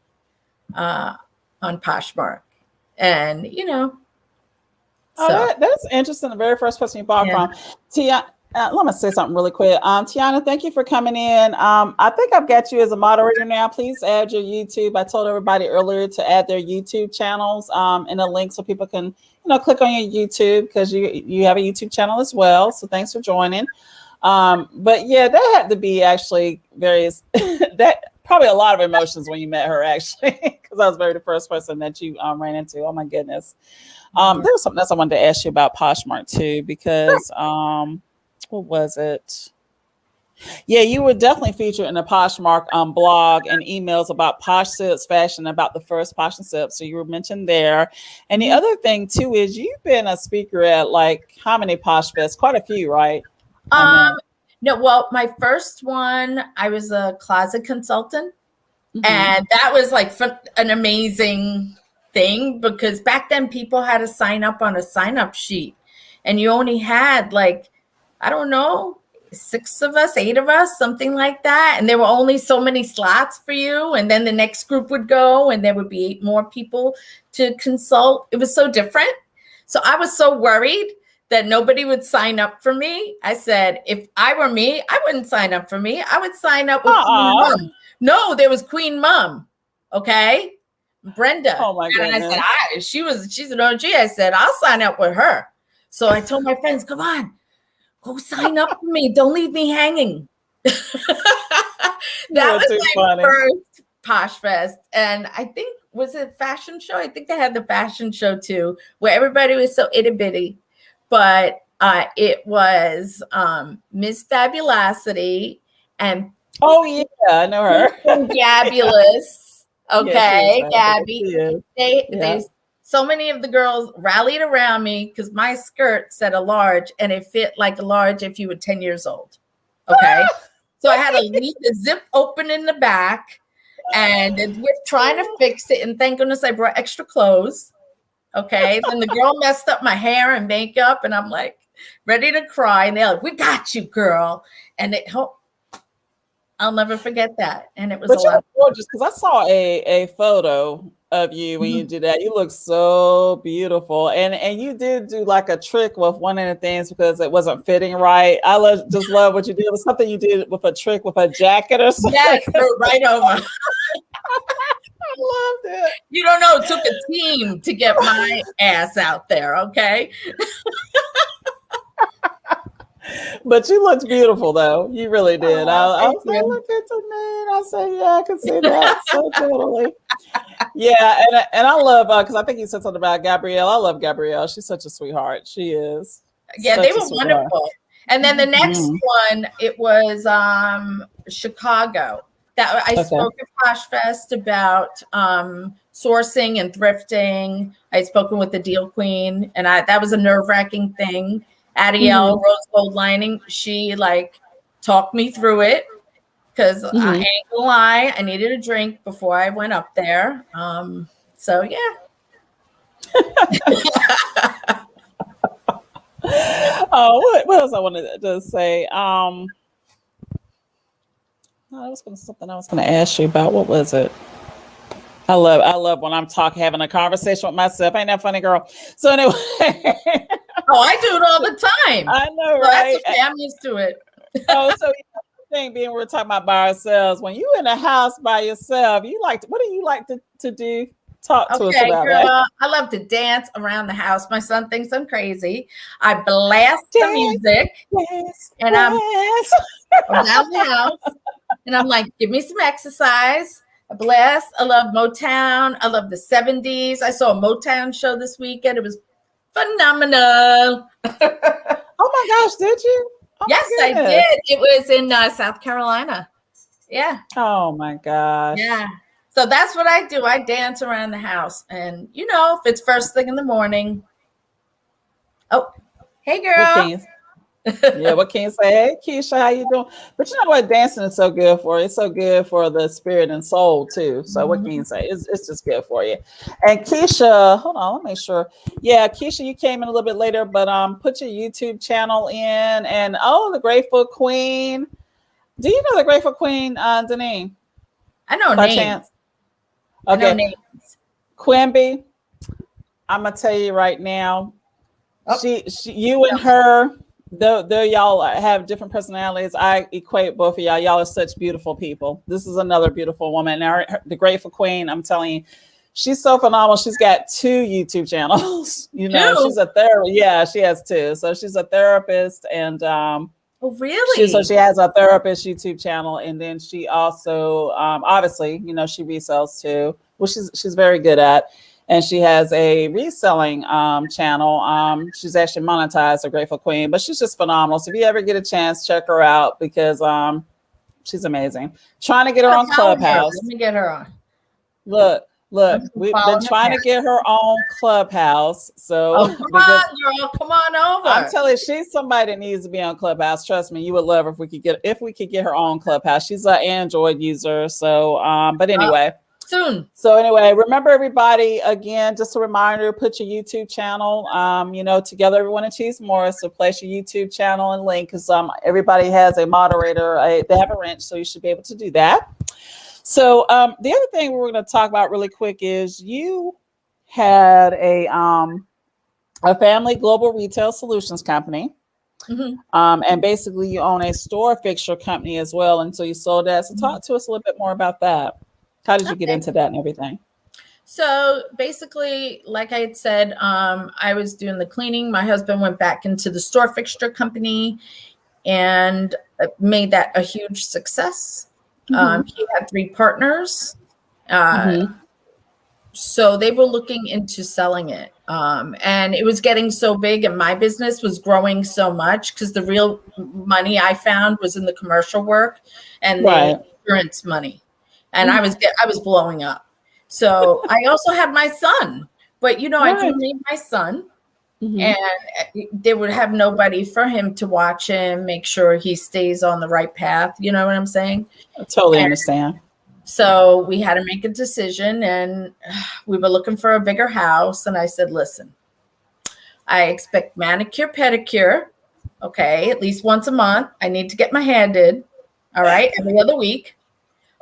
on Poshmark. And, you know. Oh, that's interesting. The very first person you bought from. Tiana, let me say something really quick. Tiana, thank you for coming in. I think I've got you as a moderator now. Please add your YouTube. I told everybody earlier to add their YouTube channels in a link so people can, click on your YouTube because you have a YouTube channel as well. So thanks for joining. But yeah, that had to be actually that probably a lot of emotions when you met her actually, because I was very the first person that you ran into. Oh my goodness. There was something else I wanted to ask you about Poshmark too, because what was it? Yeah, you were definitely featured in the Poshmark blog and emails about Posh Sips fashion, about the first Posh and Sips. So you were mentioned there. And the other thing too is you've been a speaker at like how many Posh Fests? Quite a few, right? No, well, my first one, I was a closet consultant, and that was like an amazing thing because back then people had to sign up on a sign-up sheet, and you only had like, I don't know, 6 of us, 8 of us, something like that, and there were only so many slots for you, and then the next group would go, and there would be 8 more people to consult. It was so different. So I was so worried that nobody would sign up for me. I said, if I were me, I wouldn't sign up for me. I would sign up with Queen Mom. No, there was Queen Mom. Okay. Brenda. Oh my goodness. And I said, she's an OG. I said, I'll sign up with her. So I told my friends, come on, go sign up for me. Don't leave me hanging. That was my first Posh Fest. And I think, was it a fashion show? I think they had the fashion show too, where everybody was so itty bitty. But it was Miss Fabulosity and oh yeah, I know her. Gabulous. Okay, yeah, Gabby. They so many of the girls rallied around me because my skirt said a large, and it fit like a large if you were 10 years old. Okay, so I had to leave the zip open in the back, and we're trying to fix it. And thank goodness I brought extra clothes. Okay, then the girl messed up my hair and makeup, and I'm like ready to cry. And they're like, "We got you, girl," and it helped. I'll never forget that. And it was a lot gorgeous because I saw a photo of you when you did that. You look so beautiful, and you did do like a trick with one of the things because it wasn't fitting right. I just love what you did. It was something you did with a trick with a jacket or something. Yeah, right over. I loved it. You don't know, it took a team to get my ass out there, okay? But you looked beautiful, though. You really did. I said, look at Daneen. I said, yeah, I can see that so totally. Yeah, and I love, because I think you said something about Gabrielle. I love Gabrielle. She's such a sweetheart. She is. Yeah, they were wonderful. And then the next one, it was Chicago. That I spoke at Posh Fest about sourcing and thrifting. I'd spoken with the Deal Queen, and that was a nerve-wracking thing. Adiel, Rose Gold Lining, she like talked me through it because I ain't gonna lie, I needed a drink before I went up there. So yeah. Oh, what else I wanted to say? Something I was going to ask you about. What was it? I love when I'm having a conversation with myself. Ain't that funny, girl? So anyway. Oh, I do it all the time. I know, right? That's okay. I'm used to it. So the thing being, we're talking about by ourselves. When you in a house by yourself, what do you like to do? Talk to us about girl, that. I love to dance around the house. My son thinks I'm crazy. I blast the music, and I'm around the house, and I'm like, give me some exercise. I blast. I love Motown. I love the 70s. I saw a Motown show this weekend. It was phenomenal. Oh my gosh, did you? Oh yes, I did. It was in South Carolina. Yeah. Oh my gosh. Yeah. So that's what I do. I dance around the house. And, if it's first thing in the morning. Oh, hey, What girl. can you? Yeah, what can you say? Hey, Keisha, how you doing? But you know what? Dancing is so good for you. It's so good for the spirit and soul too. So what can you say? It's just good for you. And Keisha, hold on, let me make sure. Yeah, Keisha, you came in a little bit later, but put your YouTube channel in. And the Grateful Queen. Do you know the Grateful Queen, Daneen? I know By names. chance? I know Okay. names. Quimby, I'm gonna tell you right now. Oh. You and her, though y'all have different personalities. I equate both of y'all. Y'all are such beautiful people. This is another beautiful woman. Now, the Grateful Queen, I'm telling you, she's so phenomenal. She's got 2 YouTube channels. She's a therapist. Yeah, she has 2. So she's a therapist, and oh, really? She has a therapist YouTube channel, and then she also, obviously, she resells too, which she's very good at. And she has a reselling channel. She's actually monetized, a Grateful Queen, but she's just phenomenal. So if you ever get a chance, check her out because she's amazing. Trying to get her on Clubhouse. Let me get her on. Look, we've been trying to get her on Clubhouse. So come on, girl, come on over. I'm telling you, she's somebody that needs to be on Clubhouse. Trust me, you would love her if we could get her on Clubhouse. She's an Android user. So, but anyway. Soon. So anyway, remember everybody, again, just a reminder, put your YouTube channel, Together Everyone Achieves More. So place your YouTube channel and link because everybody has a moderator. They have a wrench, so you should be able to do that. So the other thing we're going to talk about really quick is you had a family global retail solutions company. Mm-hmm. And basically you own a store fixture company as well. And so you sold that. So talk to us a little bit more about that. How did you get into that and everything? So basically, like I had said, I was doing the cleaning. My husband went back into the store fixture company and made that a huge success. Mm-hmm. He had 3 partners. So they were looking into selling it. And it was getting so big and my business was growing so much because the real money I found was in the commercial work and the insurance money. And I was blowing up. So I also had my son, but I didn't leave my son, and they would have nobody for him to watch him, make sure he stays on the right path. You know what I'm saying? I totally understand. So we had to make a decision, and we were looking for a bigger house. And I said, listen, I expect manicure, pedicure, okay, at least once a month. I need to get my hair did, all right, every other week.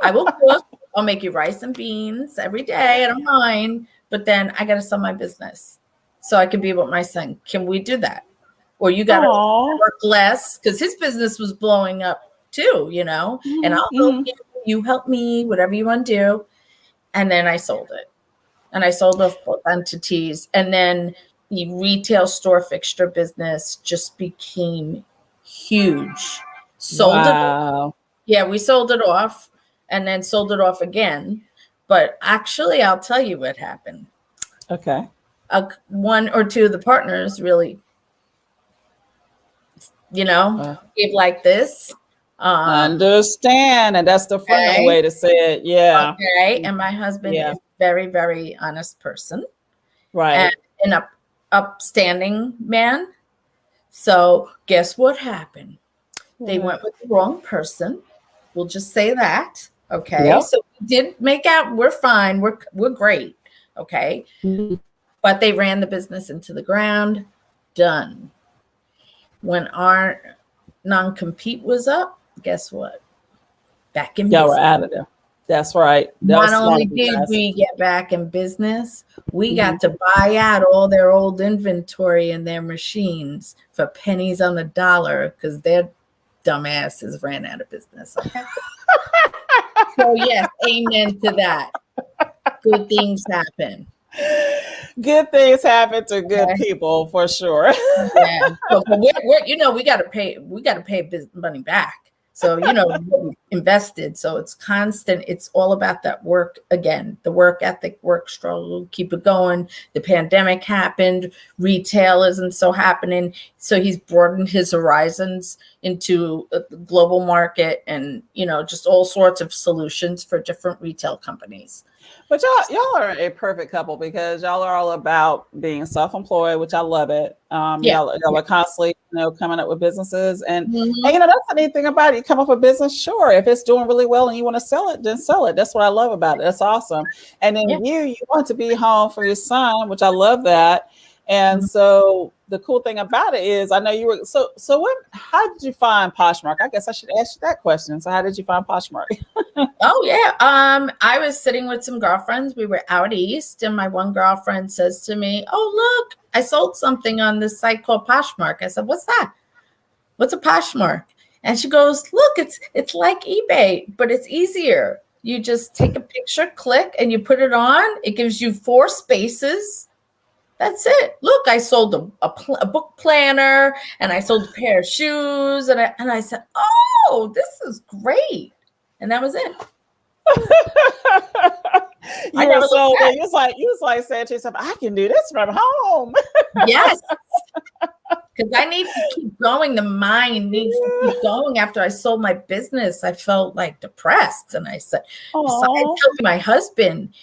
I will cook. I'll make you rice and beans every day. I don't mind. But then I got to sell my business so I can be with my son. Can we do that? Or you got to work less because his business was blowing up too, and I'll help you help me, whatever you want to do. And then I sold it. And I sold off both entities. And then the retail store fixture business just became huge. Sold it off. Yeah, we sold it off. And then sold it off again. But actually, I'll tell you what happened. Okay. 1 or 2 of the partners really, gave like this. Understand. And that's the friendly way to say it. Yeah. Okay. And my husband is a very, very honest person. Right. And an upstanding man. So guess what happened? They went with the wrong person. We'll just say that. Okay. Yep. So we did make out. We're fine. We're great. Okay. Mm-hmm. But they ran the business into the ground. Done. When our non-compete was up, guess what? Back in business. Y'all were out of there. That's right. Not only did we get back in business, we got to buy out all their old inventory and their machines for pennies on the dollar because their dumbasses ran out of business. Okay. So yes, amen to that. Good things happen. Good things happen to good people for sure. Yeah. But we're we got to pay money back. So, invested. So it's constant. It's all about that work again, the work ethic, work struggle, keep it going. The pandemic happened. Retail isn't so happening. So he's broadened his horizons into the global market and, just all sorts of solutions for different retail companies. But y'all are a perfect couple because y'all are all about being self-employed, which I love it. Y'all are constantly, coming up with businesses, and that's the neat thing about it. You come up with a business, sure. If it's doing really well and you want to sell it, then sell it. That's what I love about it. That's awesome. And then you want to be home for your son, which I love that. And so the cool thing about it is, I know you were how did you find Poshmark? I guess I should ask you that question. So how did you find Poshmark? Oh yeah. I was sitting with some girlfriends. We were out east, and my one girlfriend says to me, "Oh, look, I sold something on this site called Poshmark." I said, "What's that? What's a Poshmark?" And she goes, "Look, it's like eBay, but it's easier. You just take a picture, click, and you put it on. It gives you 4 spaces. That's it. Look, I sold a book planner, and I sold a pair of shoes, and I said, "Oh, this is great." And that was it. You was like saying to yourself, "I can do this from home." Yes. Because I need to keep going. The mind needs to keep going. After I sold my business, I felt like depressed. And I said, besides helping my husband,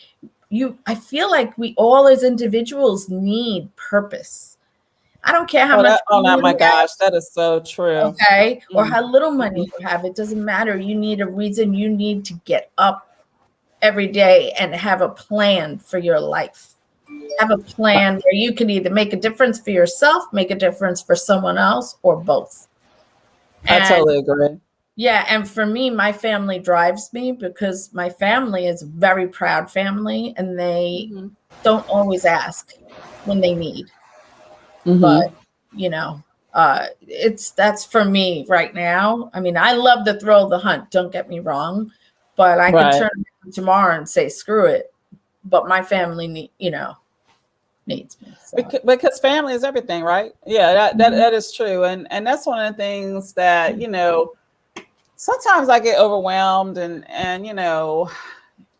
I feel like we all as individuals need purpose. I don't care how much. My gosh, that is so true. Okay. Or how little money you have. It doesn't matter. You need a reason. You need to get up every day and have a plan for your life. Have a plan where you can either make a difference for yourself, make a difference for someone else, or both. I totally agree. Yeah. And for me, my family drives me because my family is a very proud family, and they don't always ask when they need. But, that's for me right now. I mean, I love the thrill of the hunt. Don't get me wrong, but I could turn around tomorrow and say, screw it. But my family needs me. So. Because family is everything, right? Yeah, that is true. And that's one of the things that, sometimes I get overwhelmed and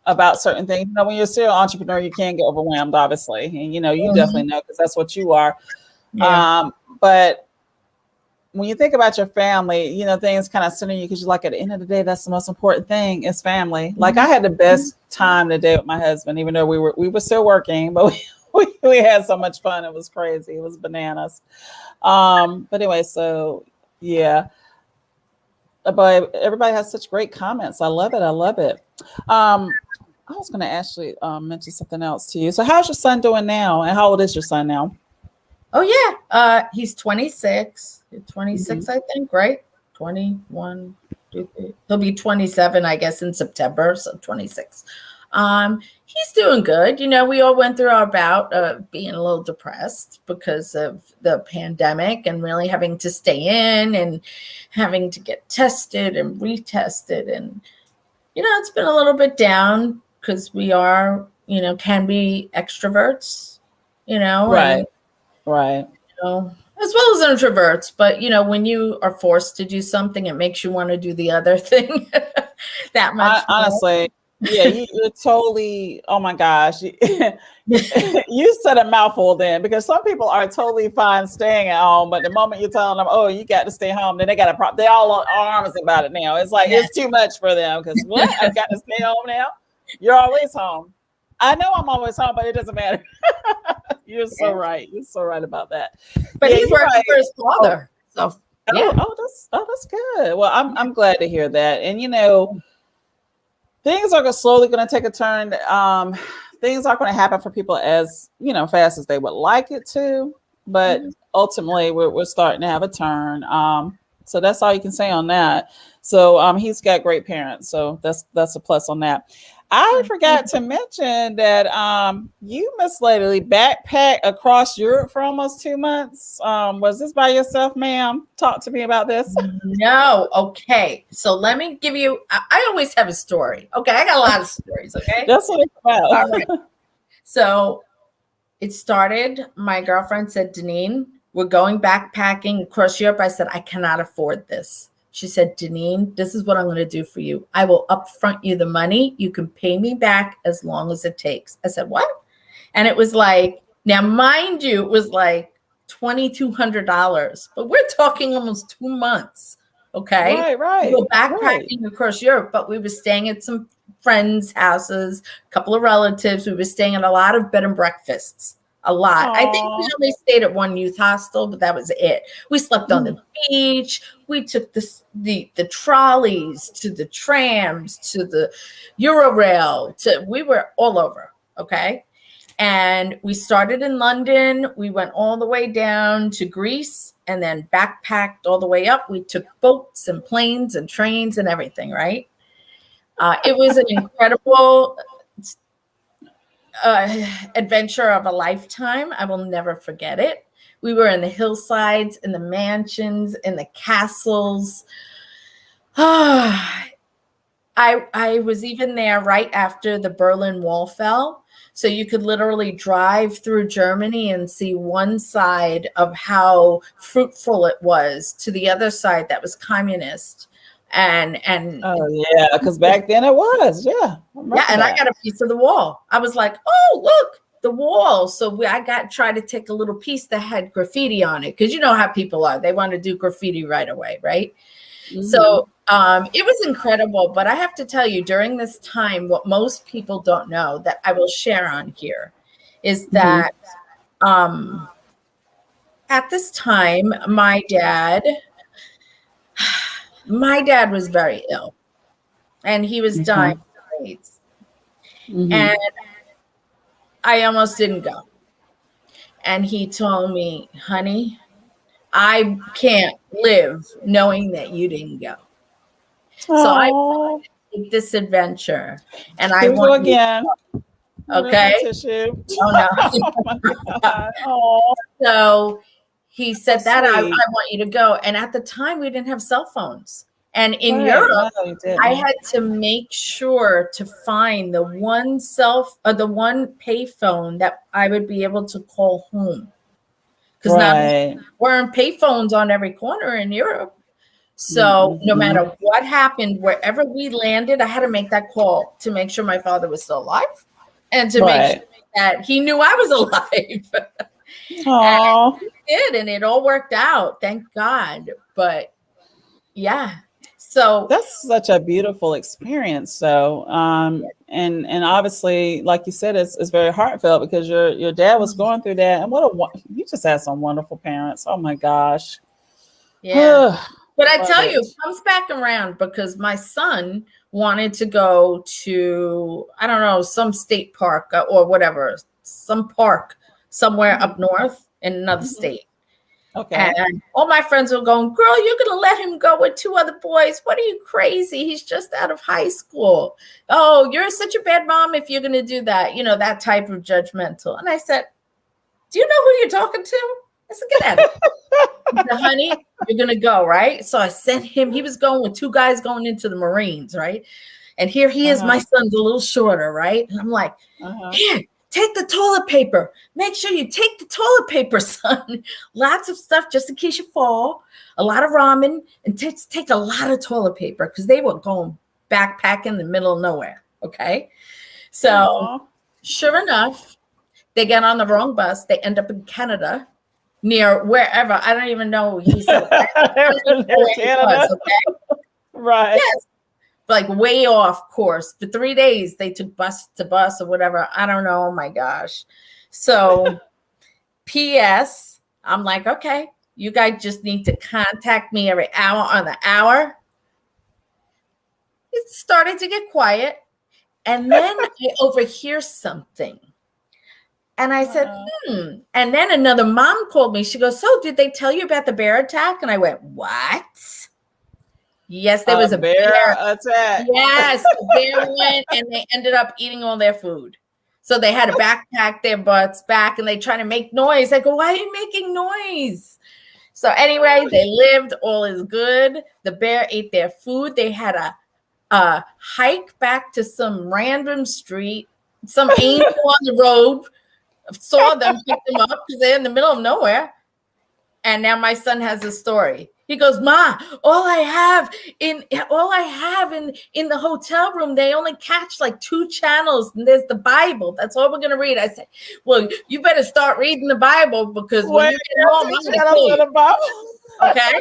about certain things. When you're still an entrepreneur, you can get overwhelmed, obviously. And, you definitely know, because that's what you are. Yeah. But when you think about your family, things kind of center you, because you're like, at the end of the day, that's the most important thing is family. Like, I had the best time today with my husband, even though we were still working, but we had so much fun. It was crazy. It was bananas. But anyway, so yeah. But everybody has such great comments. I love it. I love it. I was going to actually mention something else to you. So how's your son doing now? And how old is your son now? Oh, yeah. He's 26. 26, I think, right? 21. He'll be 27, I guess, in September. So 26. He's doing good. We all went through our bout of being a little depressed because of the pandemic and really having to stay in and having to get tested and retested. And, it's been a little bit down because we are, can be extroverts, Right. Right. As well as introverts. But, when you are forced to do something, it makes you want to do the other thing that much. Honestly. Yeah, you're totally, oh my gosh. You said a mouthful then, because some people are totally fine staying at home, but the moment you're telling them, oh, you got to stay home, then they got a problem. They all on arms about it now. It's like, it's too much for them, because what? I've got to stay home now? You're always home. I know I'm always home, but it doesn't matter. You're so right. You're so right about that. But he's working for his father. So that's good. Well, I'm glad to hear that. And things are slowly going to take a turn. Things aren't going to happen for people as fast as they would like it to, but ultimately we're starting to have a turn. So that's all you can say on that. So he's got great parents, so that's a plus on that. I forgot to mention that you Miss Lately backpacked across Europe for almost 2 months. Was this by yourself, ma'am? Talk to me about this. No. Okay. So let me give you, I always have a story. Okay. I got a lot of stories. Okay. That's what it's about. All right. So it started, my girlfriend said, Daneen, we're going backpacking across Europe. I said, I cannot afford this. She said, Daneen, this is what I'm going to do for you. I will upfront you the money. You can pay me back as long as it takes. I said, what? And it was like, now, mind you, it was like $2,200, but we're talking almost 2 months. Okay. Right. We go backpacking across Europe, but we were staying at some friends' houses, a couple of relatives. We were staying at a lot of bed and breakfasts. A lot. Aww. I think we only stayed at one youth hostel, but that was it. We slept on the beach. We took the trolleys to the trams to the Eurorail. We were all over. Okay. And we started in London. We went all the way down to Greece and then backpacked all the way up. We took boats and planes and trains and everything, right? It was an incredible adventure of a lifetime. I will never forget it. We were in the hillsides, in the mansions, in the castles. I was even there right after the Berlin Wall fell. So you could literally drive through Germany and see one side of how fruitful it was to the other side that was communist. And oh yeah, because back then it was, yeah. I got a piece of the wall. I was like, oh, look, the wall. So I tried to take a little piece that had graffiti on it, because you know how people are. They want to do graffiti right away, right? Mm-hmm. So it was incredible. But I have to tell you, during this time, what most people don't know that I will share on here is that at this time, my dad was very ill, and he was dying of AIDS. And I almost didn't go. And he told me, honey, I can't live knowing that you didn't go. So I wanted to take this adventure, and I want again. Okay. Oh no. Oh, my God. So he said that I want you to go. And at the time, we didn't have cell phones. And in Europe, I had to make sure to find the one pay phone that I would be able to call home. Because there weren't pay phones on every corner in Europe. So no matter what happened, wherever we landed, I had to make that call to make sure my father was still alive, and to make sure that he knew I was alive. And he did, and it all worked out, thank God. But yeah, so that's such a beautiful experience. So and obviously, like you said, it's very heartfelt, because your dad was going through that, and you just had some wonderful parents. Oh my gosh. Yeah. But I tell you, it comes back around, because my son wanted to go to, I don't know, some state park or whatever, some park somewhere up north in another state. Okay. And all my friends were going, girl, you're going to let him go with 2 other boys? What are you, crazy? He's just out of high school. Oh, you're such a bad mom if you're going to do that. You know, that type of judgmental. And I said, do you know who you're talking to? I said, get at it. Said, honey, you're going to go, right? So I sent him. He was going with 2 guys going into the Marines, right? And here he is. My son's a little shorter, right? And I'm like, here, take the toilet paper. Make sure you take the toilet paper, son. Lots of stuff just in case you fall. A lot of ramen, and take a lot of toilet paper, because they were going backpack in the middle of nowhere, okay? So sure enough, they get on the wrong bus. They end up in Canada, near wherever. I don't even know. He said Canada. Okay? Right. Yes. Like way off course. For 3 days, they took bus to bus or whatever. I don't know. Oh my gosh. So P.S. I'm like, okay, you guys just need to contact me every hour on the hour. It started to get quiet. And then I overhear something. And I said, And then another mom called me. She goes, so did they tell you about the bear attack? And I went, what? Yes, there was a bear attack. Yes, the bear went, and they ended up eating all their food. So they had to backpack their butts back, and they try to make noise. I go, why are you making noise? So anyway, they lived. All is good. The bear ate their food. They had a hike back to some random street. Some angel on the road saw them, picked them up, because they're in the middle of nowhere. And now my son has a story. He goes, Ma, all I have in the hotel room, they only catch like 2 channels, and there's the Bible. That's all we're gonna read. I said, well, you better start reading the Bible, because when you get home, I'm gonna kill you. Okay?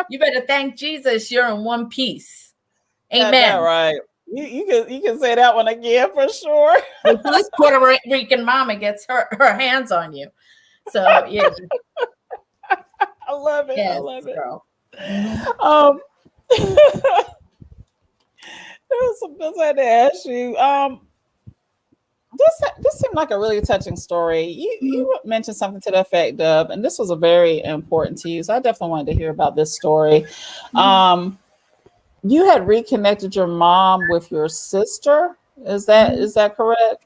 You better thank Jesus you're in one piece. Amen. That's right. You can say that one again for sure. This Puerto Rican mama gets her hands on you. So yeah. I love it. Yes, I love it. Girl. There was something else I had to ask you. This seemed like a really touching story. You mentioned something to the effect of, and this was a very important to you, so I definitely wanted to hear about this story. You had reconnected your mom with your sister. Is that correct?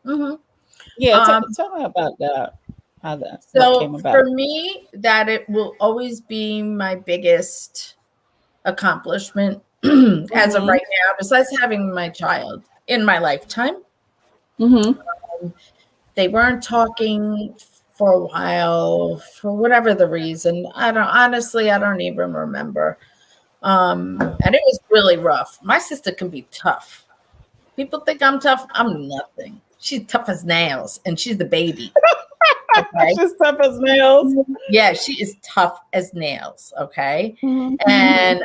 Mm-hmm. Yeah. Tell me about that. How that came about. For me, that it will always be my biggest accomplishment as of right now, besides having my child in my lifetime. They weren't talking for a while for whatever the reason. I don't even remember. And it was really rough. My sister can be tough. People think I'm tough. I'm nothing. She's tough as nails, and she's the baby. Okay? She's tough as nails. Yeah, she is tough as nails. Okay. And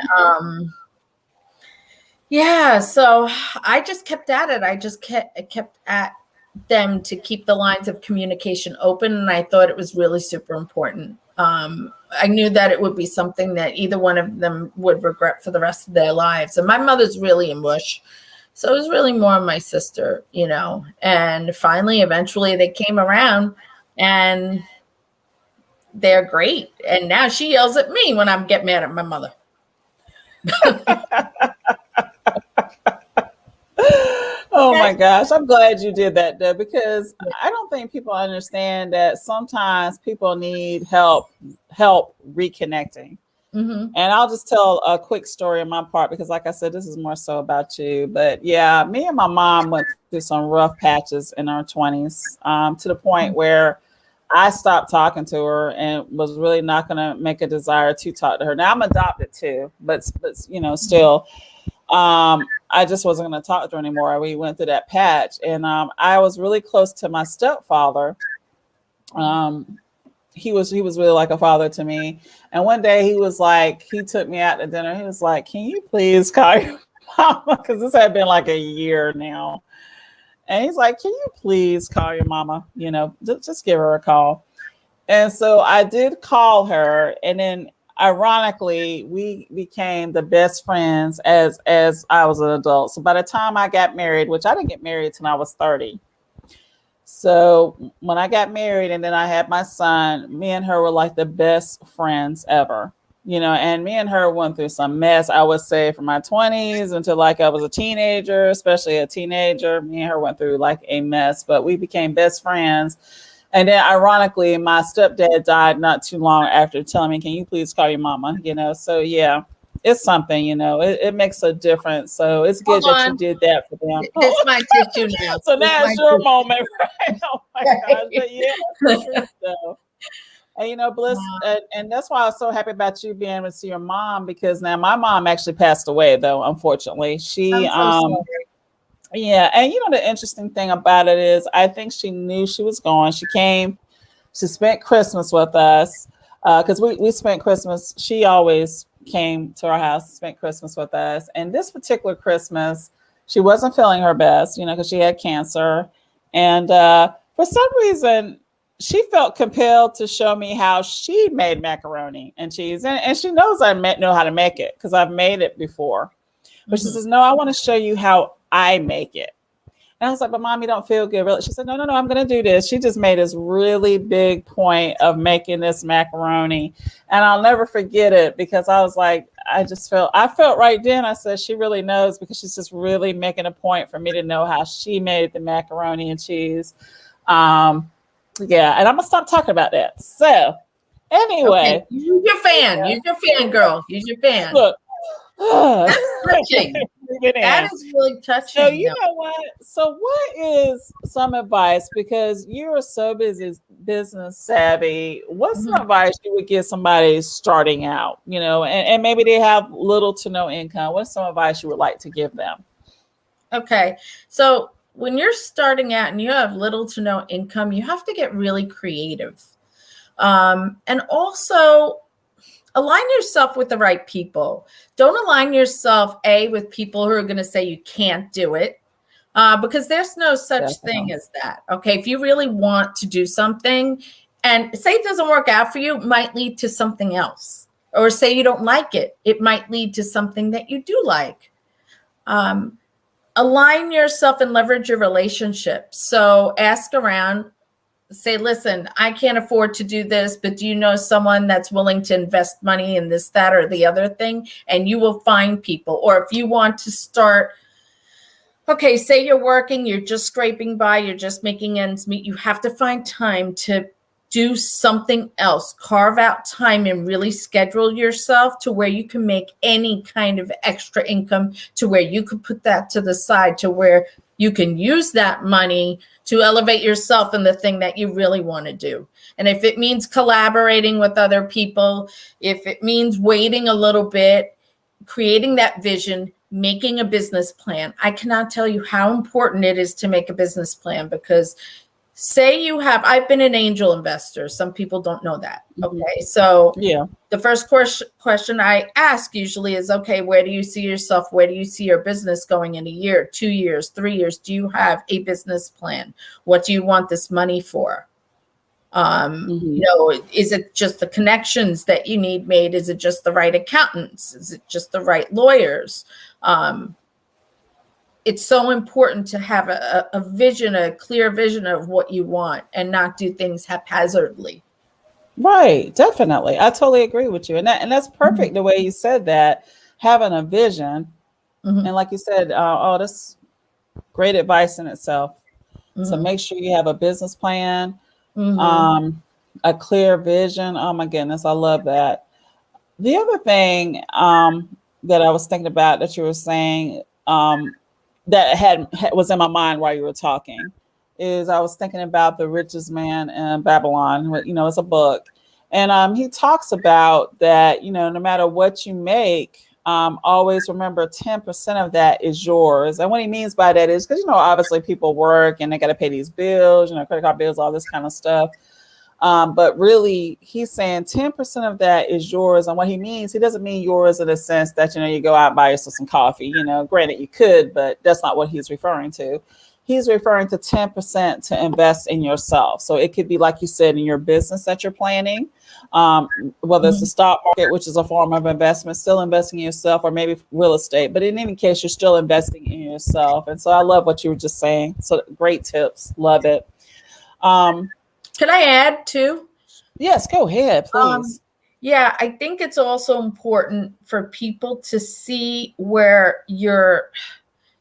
yeah, so I just kept at it. I just kept at them to keep the lines of communication open, and I thought it was really super important. I knew that it would be something that either one of them would regret for the rest of their lives. And my mother's really a mush, so it was really more my sister, And finally, eventually, they came around, and they're great. And now she yells at me when I get mad at my mother. Oh my gosh. I'm glad you did that, though, because I don't think people understand that sometimes people need help reconnecting. And I'll just tell a quick story on my part, because like I said, this is more so about you. But yeah, me and my mom went through some rough patches in our 20s, to the point where I stopped talking to her and was really not going to make a desire to talk to her. Now I'm adopted too, but still, I just wasn't going to talk to her anymore. We went through that patch, and I was really close to my stepfather. He was really like a father to me. And one day he took me out to dinner. He was like, "Can you please call your mama?" Because this had been like a year now. And he's like, "Can you please call your mama? Just give her a call." And so I did call her. And then ironically, we became the best friends as I was an adult. So by the time I got married, which I didn't get married till I was 30. So when I got married and then I had my son, me and her were like the best friends ever. And me and her went through some mess, I would say, from my 20s until like I was a teenager, especially a teenager. Me and her went through like a mess, but we became best friends. And then ironically, my stepdad died not too long after telling me, "Can you please call your mama?" So yeah, it's something, it makes a difference. So it's good that you did that for them. It's my tissue now. So now it's your moment, right? Oh my gosh. But yeah, that's true stuff. And Bliss, and that's why I was so happy about you being able to see your mom, because now my mom actually passed away, though, unfortunately. She yeah, and the interesting thing about it is I think she knew she was going. She came, she spent Christmas with us, because we spent Christmas. She always came to our house, spent Christmas with us. And this particular Christmas, she wasn't feeling her best, because she had cancer. And for some reason, she felt compelled to show me how she made macaroni and cheese. And she knows I know how to make it because I've made it before. But she says, "No, I want to show you how I make it." And I was like, "But Mom, you don't feel good, really?" She said, No, I'm going to do this. She just made this really big point of making this macaroni. And I'll never forget it, because I was like, I felt right then. I said, she really knows, because she's just really making a point for me to know how she made the macaroni and cheese. Yeah, and I'm going to stop talking about that. So anyway. Okay. Use your fan, girl. Use your fan. Look. That is really So touching. you No. know what? So what is some advice? Because you're so business savvy. What's some Mhm. advice you would give somebody starting out? And maybe they have little to no income. What's some advice you would like to give them? Okay. So when you're starting out and you have little to no income, you have to get really creative. And also align yourself with the right people. Don't align yourself, with people who are going to say you can't do it. Because there's no such thing Definitely. as that. Okay. If you really want to do something and say it doesn't work out for you, it might lead to something else. Or say you don't like it, it might lead to something that you do like. Um, Align yourself and leverage your relationships. So ask around, say, listen, I can't afford to do this, but do you know someone that's willing to invest money in this, that, or the other thing? And you will find people. Or if you want to start, okay, say you're working, you're just scraping by, you're just making ends meet. You have to find time to do something else. Carve out time and really schedule yourself to where you can make any kind of extra income, to where you could put that to the side, to where you can use that money to elevate yourself in the thing that you really want to do. And if it means collaborating with other people, if it means waiting a little bit, creating that vision, making a business plan. I cannot tell you how important it is to make a business plan, because say you have, I've been an angel investor. Some people don't know that. Okay. So Yeah. the first question I ask usually is, okay, where do you see yourself? Where do you see your business going in a year, 2 years, 3 years? Do you have a business plan? What do you want this money for? Mhm. Is it just the connections that you need made? Is it just the right accountants? Is it just the right lawyers? Um, it's so important to have a vision, a clear vision of what you want, and not do things haphazardly. Right, definitely. I totally agree with you. And that's Mhm. perfect the way you said that, having a vision. Mhm. And like you said, that's great advice in itself. So Mhm. make sure you have a business plan, Mhm. um, a clear vision. Oh my goodness, I love that. The other thing that I was thinking about that you were saying, that was in my mind while you were talking, is I was thinking about the Richest Man in Babylon. It's a book, and he talks about that. No matter what you make, always remember 10% of that is yours. And what he means by that is because obviously people work and they got to pay these bills, credit card bills, all this kind of stuff. But really, he's saying 10% of that is yours. And what he means, he doesn't mean yours in the sense that, you go out and buy yourself some coffee. Granted, you could, but that's not what he's referring to. He's referring to 10% to invest in yourself. So it could be, like you said, in your business that you're planning, whether it's the Mhm. stock market, which is a form of investment, still investing in yourself, or maybe real estate. But in any case, you're still investing in yourself. And so I love what you were just saying. So great tips. Love it. Um, Can I add too? Yes, go ahead, Um, please. yeah, I think it's also important for people to see where you're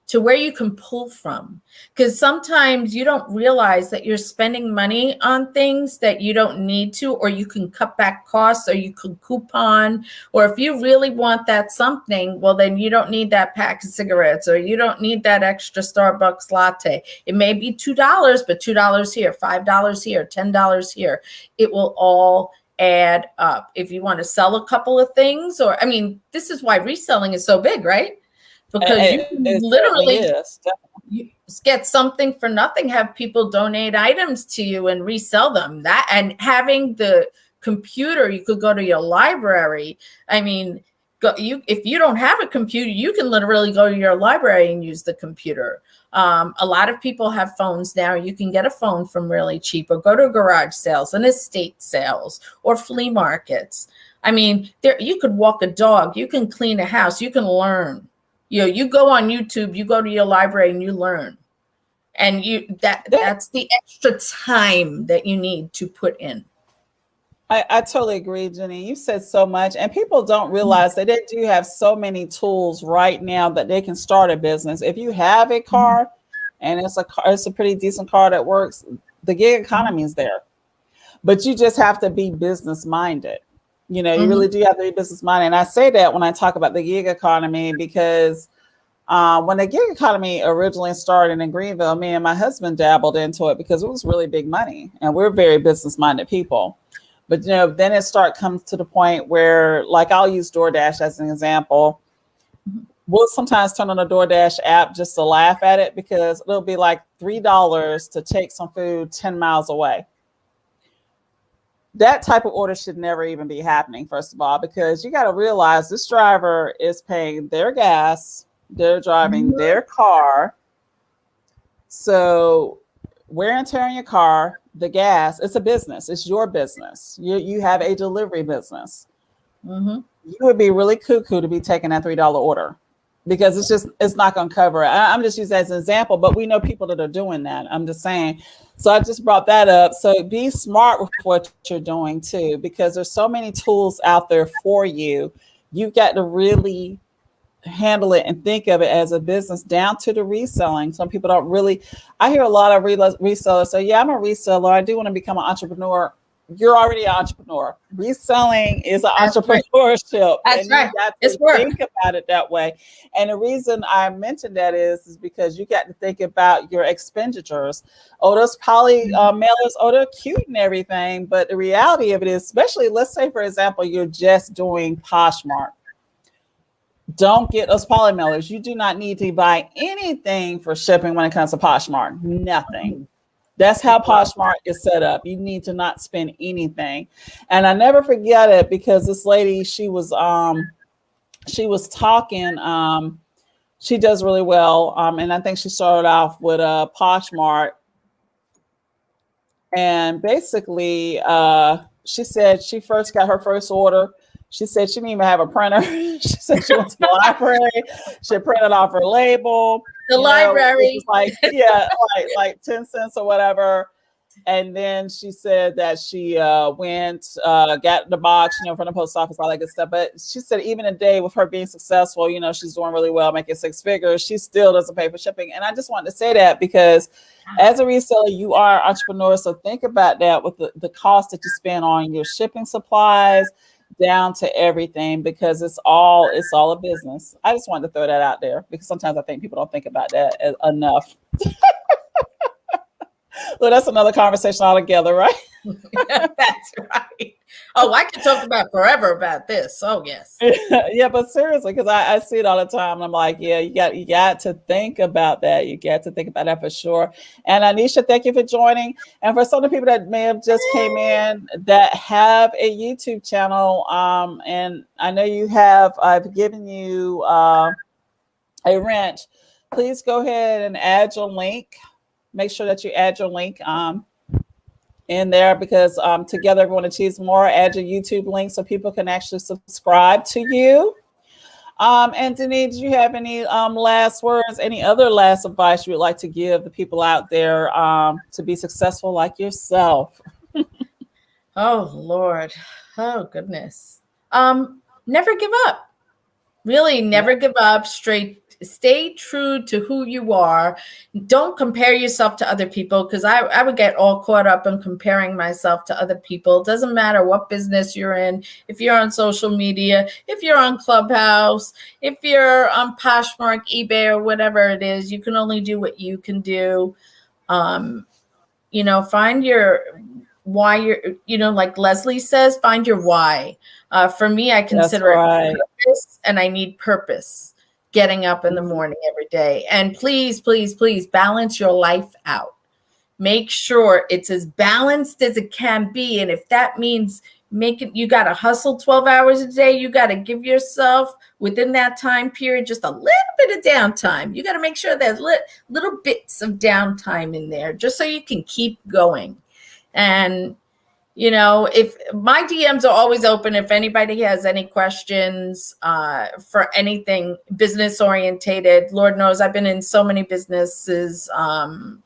to where you can pull from. Because sometimes you don't realize that you're spending money on things that you don't need to, or you can cut back costs, or you can coupon, or if you really want that something, well, then you don't need that pack of cigarettes, or you don't need that extra Starbucks latte. It may be $2, but $2 here, $5 here, $10 here. It will all add up. If you want to sell a couple of things, or, this is why reselling is so big, right? Because you can It certainly literally is. you get something for nothing, have people donate items to you and resell them. That, and having the computer, you could go to your library. If you don't have a computer, you can literally go to your library and use the computer. A lot of people have phones now. You can get a phone from really cheap, or go to garage sales and estate sales or flea markets. There, you could walk a dog, you can clean a house, you can learn. You go on YouTube, you go to your library and you learn. And That that's the extra time that you need to put in. I totally agree, Jenny. You said so much, and people don't realize that they do have so many tools right now that they can start a business. If you have a Mhm. car, and it's a pretty decent car that works, the gig economy is there. But you just have to be business minded. You Mhm. really do have to be business minded. And I say that when I talk about the gig economy because When the gig economy originally started in Greenville, me and my husband dabbled into it because it was really big money, and we're very business-minded people. But then it comes to the point where, like, I'll use DoorDash as an example. We'll sometimes turn on the DoorDash app just to laugh at it because it'll be like $3 to take some food 10 miles away. That type of order should never even be happening, first of all, because you got to realize this driver is paying their gas, they're driving their car. So wear and tear on your car, the gas, it's a business. It's your business. You have a delivery business. You would be really cuckoo to be taking that $3 order because it's not going to cover it. I'm just using that as an example, but we know people that are doing that. I'm just saying. So I just brought that up. So be smart with what you're doing too, because there's so many tools out there for you. You've got to really handle it and think of it as a business, down to the reselling. Some people don't really. I hear a lot of resellers say, yeah, I'm a reseller. I do want to become an entrepreneur. You're already an entrepreneur. Reselling is an entrepreneurship. That's right. You got to It's work. think about it that way. And the reason I mentioned that is because you got to think about your expenditures. Oh, those poly mailers, they're cute and everything. But the reality of it is, especially, let's say, for example, you're just doing Poshmark. Don't get those poly mailers. You do not need to buy anything for shipping when it comes to Poshmark. Nothing. That's how Poshmark is set up. You need to not spend anything. And I never forget it because this lady, she was talking. She does really well. And I think she started off with Poshmark. And basically, she said she first got her first order. She said she didn't even have a printer. She said she went to the library. She printed off her label. The library. Like 10 cents or whatever. And then she said that she went, got the box, from the post office, all that good stuff. But she said even a day with her being successful, she's doing really well, making 6 figures. She still doesn't pay for shipping. And I just wanted to say that because as a reseller, you are an entrepreneur. So think about that with the cost that you spend on your shipping supplies, down to everything, because it's all a business. I just wanted to throw that out there because sometimes I think people don't think about that enough. Well, that's another conversation altogether, right? That's right. Oh, I could talk about forever about this. Oh, yes. Yeah, but seriously, because I see it all the time. And I'm like, yeah, you got to think about that. You got to think about that for sure. And Anisha, thank you for joining. And for some of the people that may have just came in that have a YouTube channel, and I know you have, I've given you a wrench. Please go ahead and add your link. Make sure that you add your link in there because together everyone achieves more. Add your YouTube link so people can actually subscribe to you. And Daneen, do you have any last words, any other last advice you would like to give the people out there to be successful like yourself? Oh, Lord. Oh, goodness. Never give up. Really, never give up. Stay true to who you are. Don't compare yourself to other people, because I would get all caught up in comparing myself to other people. It doesn't matter what business you're in. If you're on social media, if you're on Clubhouse, if you're on Poshmark, eBay, or whatever it is, you can only do what you can do. Find your why you're, like Leslie says, find your why. For me, I consider it purpose, and I need purpose. Getting up in the morning every day. And please, please, please balance your life out. Make sure it's as balanced as it can be. And if that means you got to hustle 12 hours a day, you got to give yourself within that time period just a little bit of downtime. You got to make sure there's little bits of downtime in there just so you can keep going. And if my DMs are always open, if anybody has any questions for anything business orientated, Lord knows I've been in so many businesses, from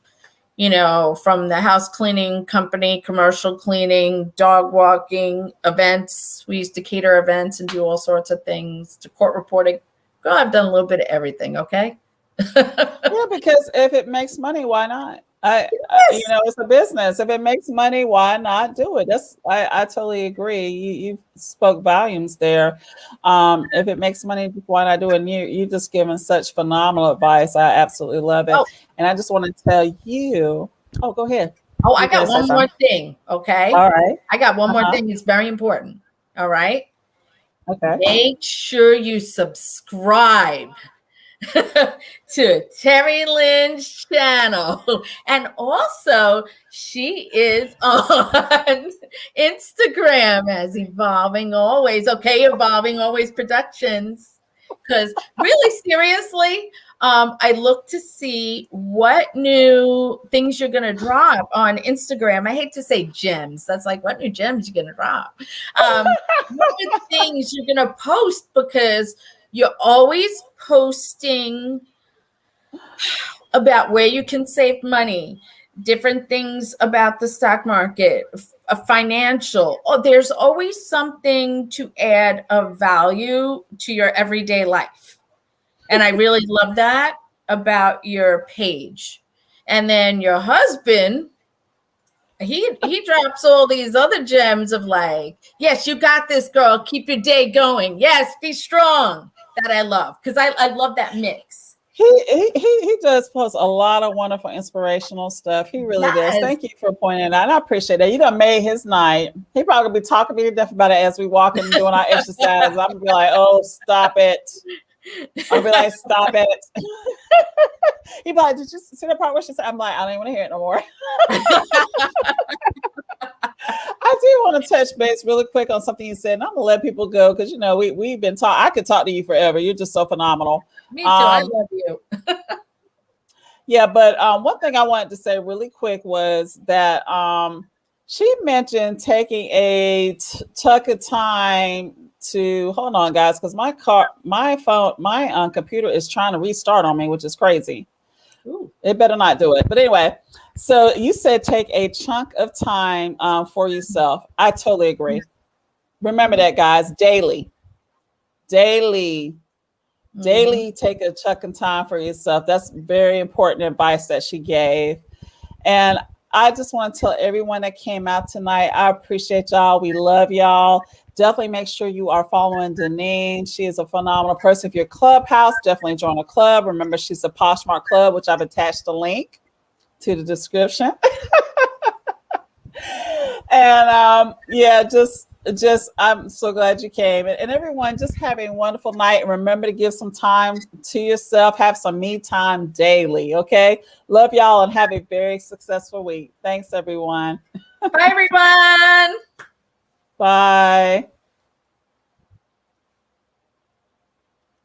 the house cleaning company, commercial cleaning, dog walking, events. We used to cater events and do all sorts of things, to court reporting. Girl, I've done a little bit of everything. Okay. Yeah, because if it makes money, why not? It's a business. If it makes money, why not do it? I totally agree. You spoke volumes there. If it makes money, why not do it? And you just given such phenomenal advice. I absolutely love it. Oh, And I just want to tell you. Oh, go ahead. I You got guys say one more something. thing. Okay. All right. I got one more Uh-huh. thing. It's very important. All right. Okay. Make sure you subscribe to Terry Lynn's channel. And also, she is on Instagram as Evolving Always. Okay, Evolving Always Productions. Because really, seriously, I look to see what new things you're going to drop on Instagram. I hate to say gems. That's like, what new gems you're going to drop? What new things you're going to post, because you're always posting about where you can save money, different things about the stock market, a financial. Oh, there's always something to add of value to your everyday life. And I really love that about your page. And then your husband, he drops all these other gems of like, yes, you got this, girl. Keep your day going. Yes, be strong. That I love, because I love that mix. He does post a lot of wonderful inspirational stuff. He really does. Yes. Thank you for pointing it out. And I appreciate that. You done made his night. He probably gonna be talking me to death about it as we walk and doing our exercise. I'm gonna be like, oh, stop it. I'll be like, stop it. He'd be like, did you see the part where she said? I'm like, I don't even want to hear it no more. I do want to touch base really quick on something you said, and I'm gonna let people go because we've been talking. I could talk to you forever. You're just so phenomenal. Me too. I love you. Yeah, but one thing I wanted to say really quick was that she mentioned taking a chunk of time to hold on, guys, because my computer is trying to restart on me, which is crazy. Ooh. It better not do it. But anyway, so you said take a chunk of time for yourself. I totally agree. Remember that, guys. Daily, take a chunk of time for yourself. That's very important advice that she gave. And I just want to tell everyone that came out tonight, I appreciate y'all. We love y'all. Definitely make sure you are following Daneen. She is a phenomenal person. If you're Clubhouse, definitely join a club. Remember, she's a Poshmark club, which I've attached the link to the description. And just I'm so glad you came. And everyone, just have a wonderful night. And remember to give some time to yourself. Have some me time daily. Okay. Love y'all and have a very successful week. Thanks, everyone. Bye, everyone. Bye.